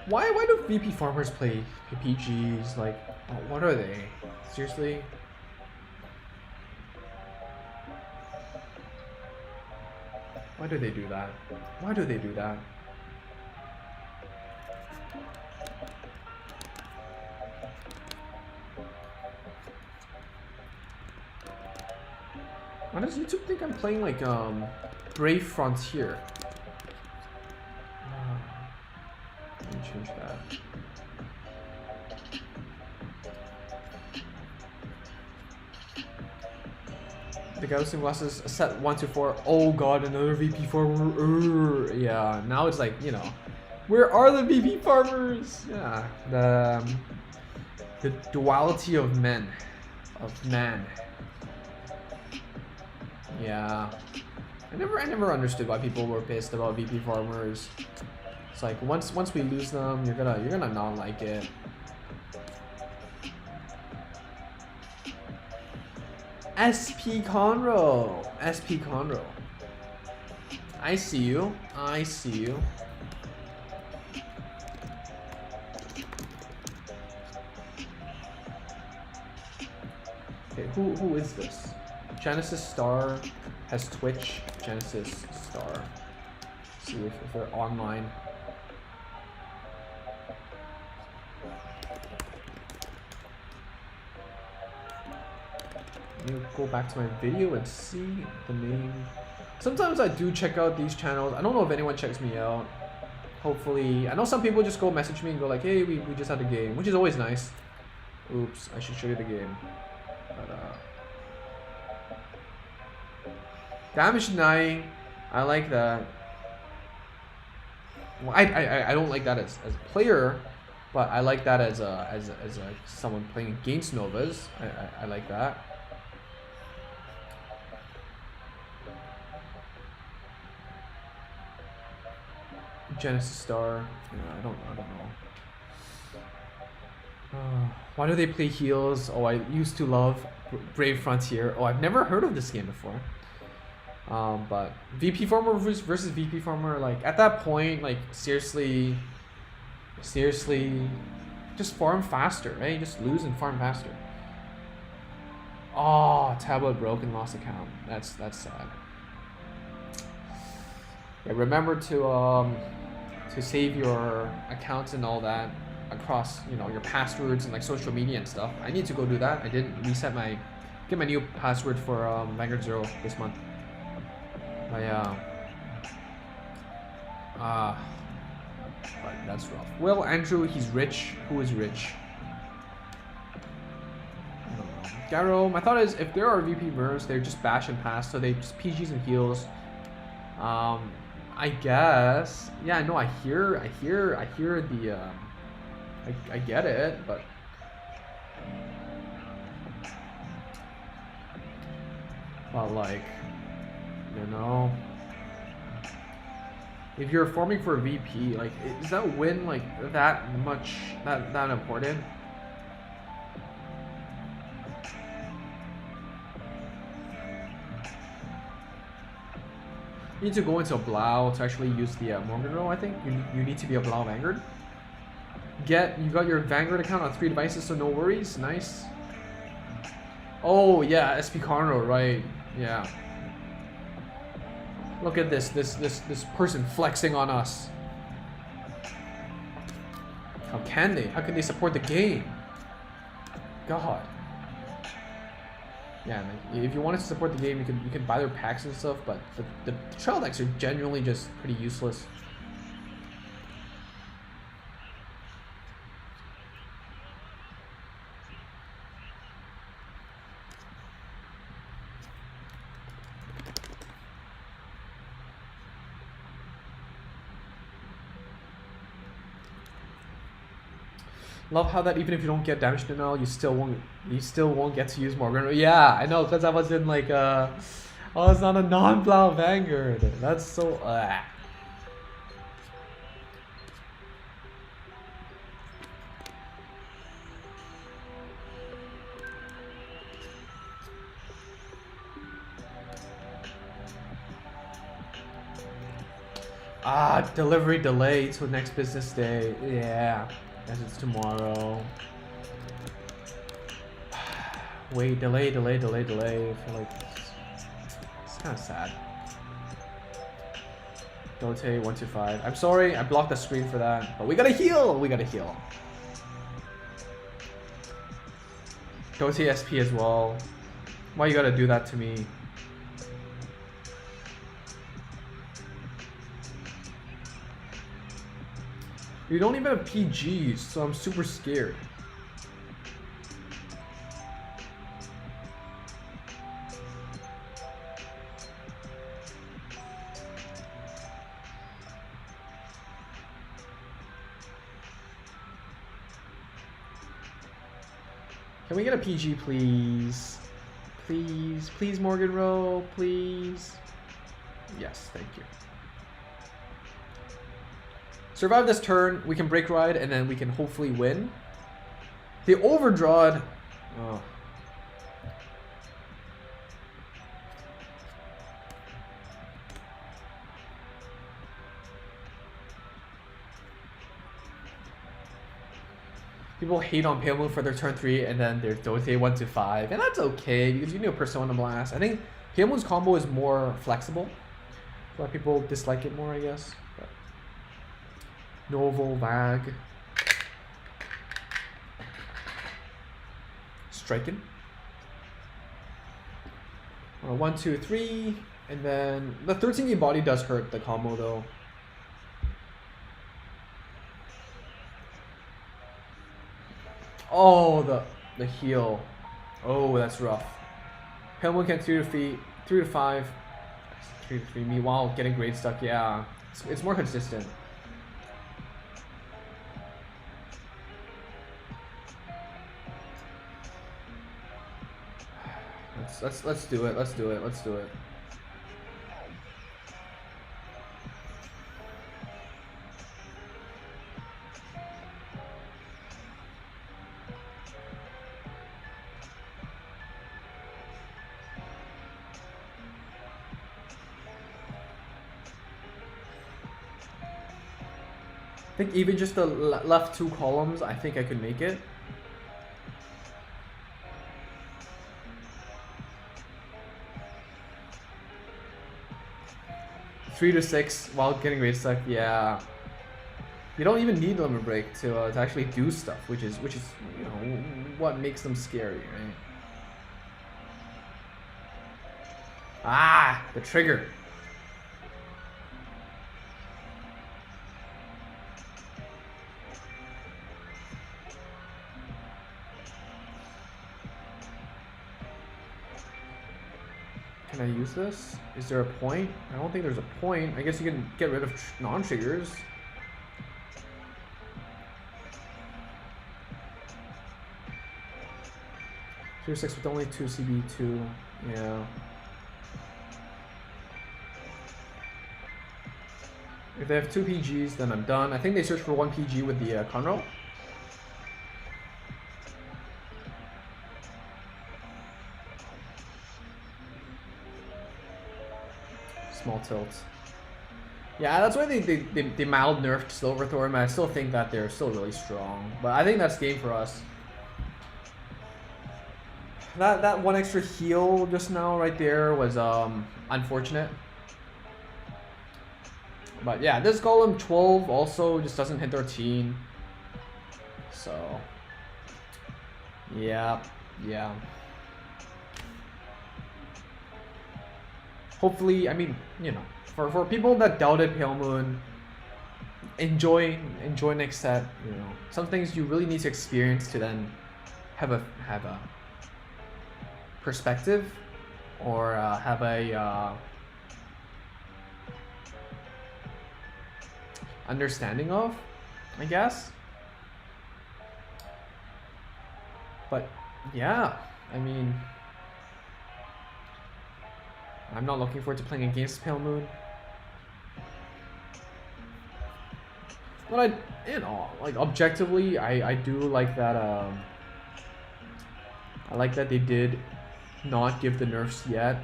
Why do VP farmers play PPGs? Like, what are they? Seriously? Why do they do that? Why do they do that? Why does YouTube think I'm playing like Brave Frontier? Let me change that. The Gaussian glasses set 1 to 4. Oh god, another VP farmer. Yeah, now it's like, you know, where are the VP farmers? Yeah, the duality of man. Yeah, I never understood why people were pissed about VP farmers. It's like once we lose them, you're gonna not like it. SP Conroe. I see you. Okay, who is this? Genesis Star has Twitch. Genesis Star. Let's see if they're online. Go back to my video and see the name. Sometimes I do check out these channels. I don't know if anyone checks me out. Hopefully, I know some people just go message me and go like, hey, we just had a game, which is always nice. Oops, I should show you the game. But damage 9, I like that. Well, I don't like that as a player, but I like that as someone playing against Novas. I like that. Genesis Star. Yeah, I don't know. Why do they play heals? Oh, I used to love Brave Frontier. Oh, I've never heard of this game before. But VP Farmer versus VP Farmer, like at that point, like seriously, just farm faster, right? Just lose and farm faster. Oh, tablet broke and lost account. That's sad. Yeah, remember to save your accounts and all that across, you know, your passwords and like social media and stuff. I need to go do that. I didn't reset get my new password for Vanguard Zero this month. But yeah, but that's rough. Well, Andrew, he's rich. Who is rich? I don't know. Garo, my thought is if there are VP mirrors, they're just bash and pass, so they just PGs and heals. I guess. Yeah, no, I hear the I get it, but like, you know, if you're farming for a VP, like, is that win like that important? You need to go into a Blau to actually use the Morgan roll. I think you need to be a Blau Vanguard. You got your Vanguard account on 3 devices, so no worries. Nice. Oh yeah, SP Conroe, right? Yeah. Look at this person flexing on us. How can they? How can they support the game? God. Yeah, like, if you wanted to support the game, you can buy their packs and stuff, but the trail decks are genuinely just pretty useless. Love how that even if you don't get damage denial, you still won't get to use Morgan. Yeah, I know, because I was in like I was on a non-blau Vanguard. That's so delivery delay to next business day. Yeah, guess it's tomorrow. Wait, delay. I feel like it's kind of sad. Dote 125. I'm sorry, I blocked the screen for that, but we gotta heal. Dote SP as well. Why you gotta do that to me? You don't even have PGs, so I'm super scared. Can we get a PG, please? Please, Morgan Rowe, please. Yes, thank you. Survive this turn, we can break ride, and then we can hopefully win. The overdrawed. Oh. People hate on Pale Moon for their turn 3, and then their Dote 125, and that's okay because you need a Persona Blast. I think Pale Moon's combo is more flexible. A lot of people dislike it more, I guess. But Novel, Vag. Striking. 1, 2, 3, and then the 13E body does hurt the combo though. Oh, the heal. Oh, that's rough. Pale Moon can 3 to 5. 3 to 3 me while getting grade stuck. Yeah, it's more consistent. Let's do it. Let's do it. I think even just the left 2 columns, I think I could make it. Three to 6 while getting rage stuck, yeah. You don't even need limit break to actually do stuff, which is you know what makes them scary, right? Ah, the trigger. Can I use this? Is there a point? I don't think there's a point. I guess you can get rid of non-triggers. Tier 6 with only 2 CB2. Yeah. If they have 2 PGs, then I'm done. I think they searched for 1 PG with the Conroe. Small tilt. Yeah, that's why they mild nerfed Silverthorn, but I still think that they're still really strong. But I think that's game for us. That 1 extra heal just now right there was unfortunate. But yeah, this golem 12 also just doesn't hit 13. So yeah. Hopefully, I mean, you know, for people that doubted Pale Moon, enjoy next set. You know, some things you really need to experience to then have a perspective or have a understanding of, I guess. But yeah, I mean, I'm not looking forward to playing against Pale Moon. But like objectively, I do like that. I like that they did not give the nerfs yet,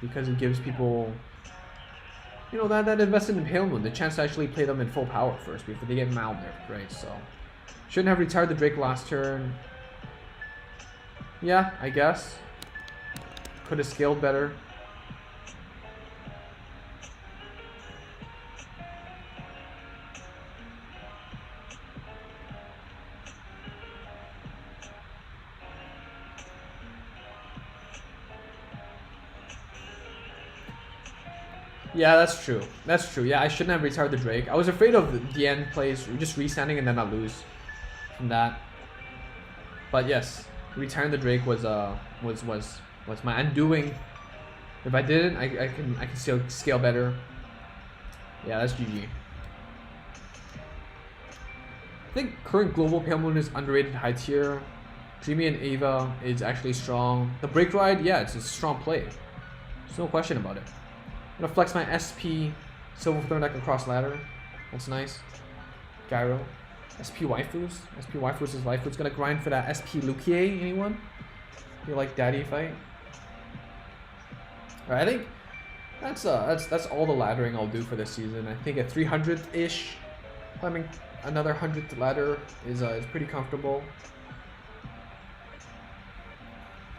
because it gives people, that invested in Pale Moon the chance to actually play them in full power first before they get mild nerfed, right? So shouldn't have retired the Drake last turn. Yeah, I guess. Could have scaled better. Yeah, that's true. That's true. Yeah, I shouldn't have retired the Drake. I was afraid of the end plays, just restanding and then not lose from that. But yes, retiring the Drake was my undoing. If I didn't, I can still scale better. Yeah, that's GG. I think current global Pale Moon is underrated high tier. Dreamy and Ava is actually strong. The Break Ride, yeah, it's a strong play. There's no question about it. I'm gonna flex my SP Silver Thorn deck across ladder. That's nice. Gyro. SP Waifus. SP Waifus is life. It's gonna grind for that SP Lukier. Anyone? You like Daddy Fight? Alright, I think that's all the laddering I'll do for this season. I think a 300-ish, climbing another 100th ladder is pretty comfortable.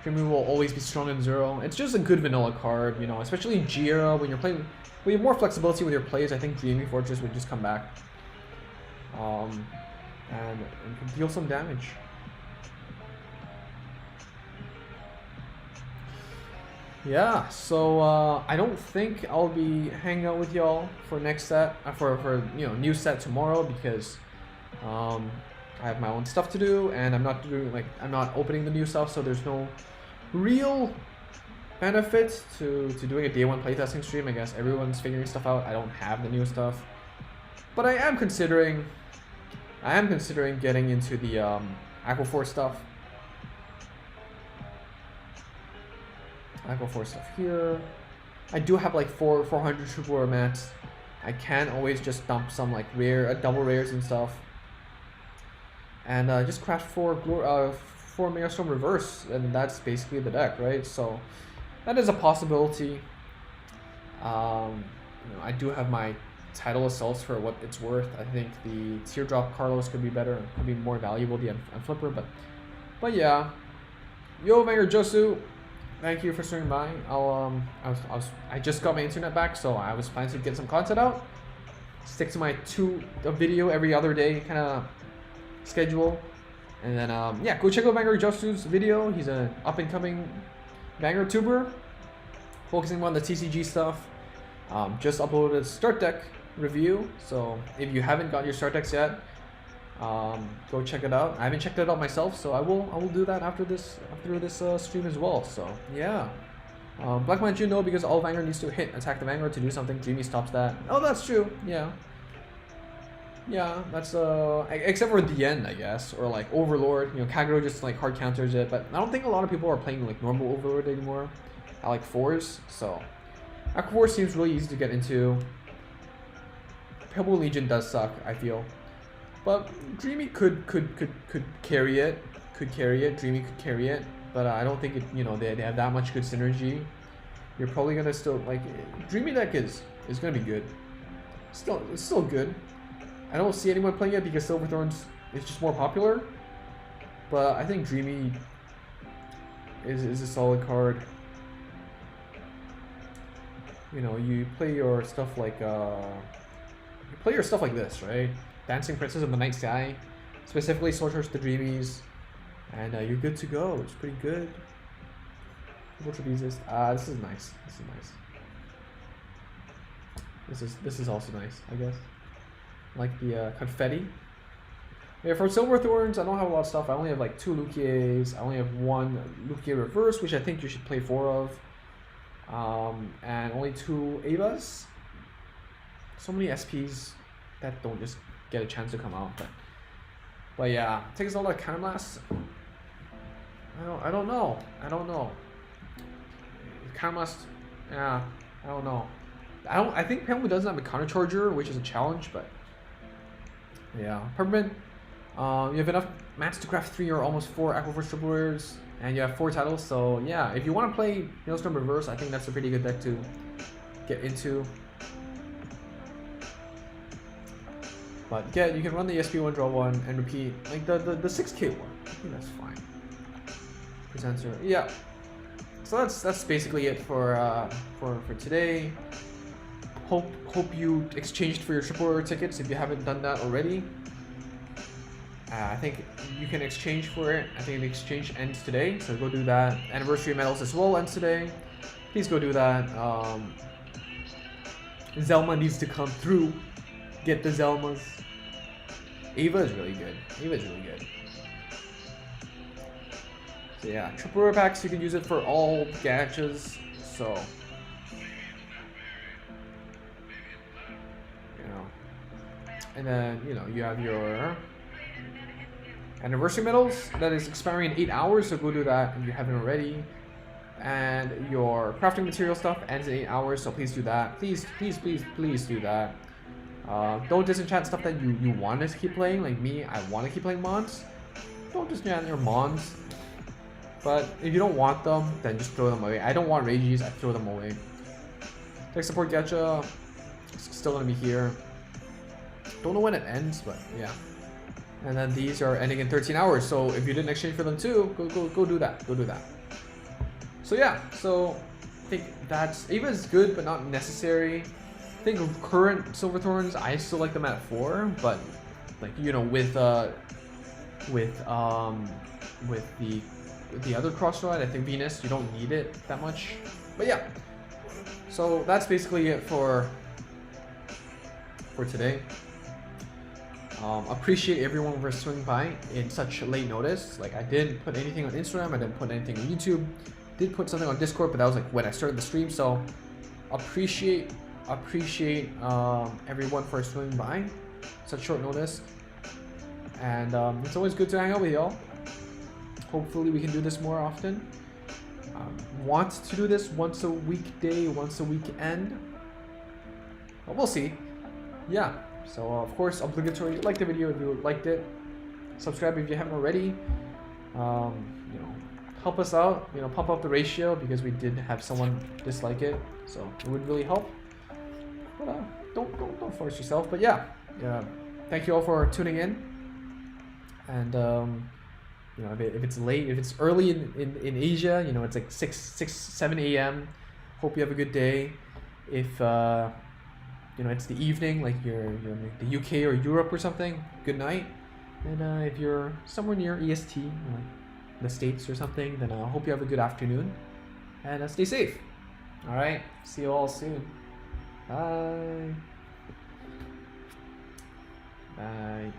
Dreamy will always be strong in Zero. It's just a good vanilla card, especially in Jira when you're playing. When you have more flexibility with your plays, I think Dreamy Fortress would just come back. And can deal some damage. Yeah, so I don't think I'll be hanging out with y'all for next set, for new set tomorrow, because I have my own stuff to do, and I'm not opening the new stuff, so there's no real benefit to doing a day one playtesting stream. I guess everyone's figuring stuff out. I don't have the new stuff, but I am considering getting into the Aquaforce stuff. Aquaforce stuff here. I do have like 400 Trooper mats. I can always just dump some like double rares and stuff, and just craft four Maelstrom Reverse, and that's basically the deck, right? So that is a possibility. I do have my Tidal Assaults for what it's worth. I think the Teardrop Carlos could be better, could be more valuable than Flipper, but yeah. Yo, Vanguard Josu, thank you for swinging by. I just got my internet back, so I was planning to get some content out. Stick to my a video every other day kind of schedule. And then, yeah, go check out Vanguard Josu's video. He's an up-and-coming Vanguard tuber, focusing on the TCG stuff. Just uploaded a start deck review, so if you haven't got your start decks yet, go check it out. I haven't checked it out myself, so I will do that after this stream as well. So yeah, Black Manchu, no, because all Vanguard needs to attack the Vanguard to do something. Dreamy stops that. Oh, that's true. Yeah, that's except for the end, I guess, or like Overlord. Kagero just like hard counters it, but I don't think a lot of people are playing like normal Overlord anymore. I like 4s, so Aquaforce seems really easy to get into. Pebble Legion does suck, I feel, but Dreamy could carry it. Dreamy could carry it, but I don't think they have that much good synergy. You're probably gonna still like Dreamy deck is gonna be good. It's still good. I don't see anyone playing it because Silverthorns is just more popular, but I think Dreamy is a solid card. You play your stuff like this, right? Dancing Princess of the Night Sky, specifically Sorceress the Dreamies, and you're good to go. It's pretty good. This is nice. This is also nice, I guess. Like the confetti. Yeah, for Silverthorns, I don't have a lot of stuff. I only have like 2 Lukiers. I only have 1 Lukier Reverse, which I think you should play 4 of. And only 2 Avas. So many SPs that don't just get a chance to come out. But yeah, takes a lot of Counterblast. I don't know. I don't know. It kind of must. Yeah, I don't know. I think Penguin doesn't have a counter charger, which is a challenge, but yeah. Peppermint, you have enough mats to craft 3 or almost 4 Aquaforce Triple Rares, and you have 4 titles. So yeah, if you want to play Hailstorm Reverse, I think that's a pretty good deck to get into. But yeah, you can run the ESP1, draw 1, and repeat like the 6K one. I think that's fine. Presenter, yeah. So that's basically it for today. Hope you exchanged for your triple rare tickets if you haven't done that already. I think you can exchange for it. I think the exchange ends today, so go do that. Anniversary medals as well ends today. Please go do that. Zelma needs to come through. Get the Zelmas. Ava is really good. Ava is really good. So yeah, triple rare packs, you can use it for all gachas. So and then you have your anniversary medals that is expiring in 8 hours, so go do that if you haven't already. And your crafting material stuff ends in 8 hours, so please do that. Please do that. Don't disenchant stuff that you want to keep playing. Like me, I want to keep playing Mons. Don't disenchant your Mons. But if you don't want them, then just throw them away. I don't want Rages, I throw them away. Tech support gacha, still gonna be here. Don't know when it ends, but yeah. And then these are ending in 13 hours, so if you didn't exchange for them too, go do that. Go do that. So yeah, so I think that's Ava is good but not necessary. I think current Silverthorns, I still like them at 4, but like with the other crossrod, I think Venus, you don't need it that much. But yeah, so that's basically it for today. Appreciate everyone for swinging by in such late notice. Like I didn't put anything on Instagram, I didn't put anything on YouTube. Did put something on Discord, but that was like when I started the stream. So appreciate everyone for swinging by such short notice. And it's always good to hang out with y'all. Hopefully we can do this more often. Want to do this once a weekday, once a weekend. But we'll see. Yeah. So of course, obligatory. Like the video if you liked it. Subscribe if you haven't already. Help us out. Pump up the ratio because we did have someone dislike it, so it would really help. But don't force yourself. But yeah. Thank you all for tuning in. And if it's late, if it's early in Asia, it's like 7 a.m. Hope you have a good day. If it's the evening, like you're in the UK or Europe or something, good night. And if you're somewhere near EST, like the States or something, then I hope you have a good afternoon. And stay safe. All right, see you all soon. Bye. Bye.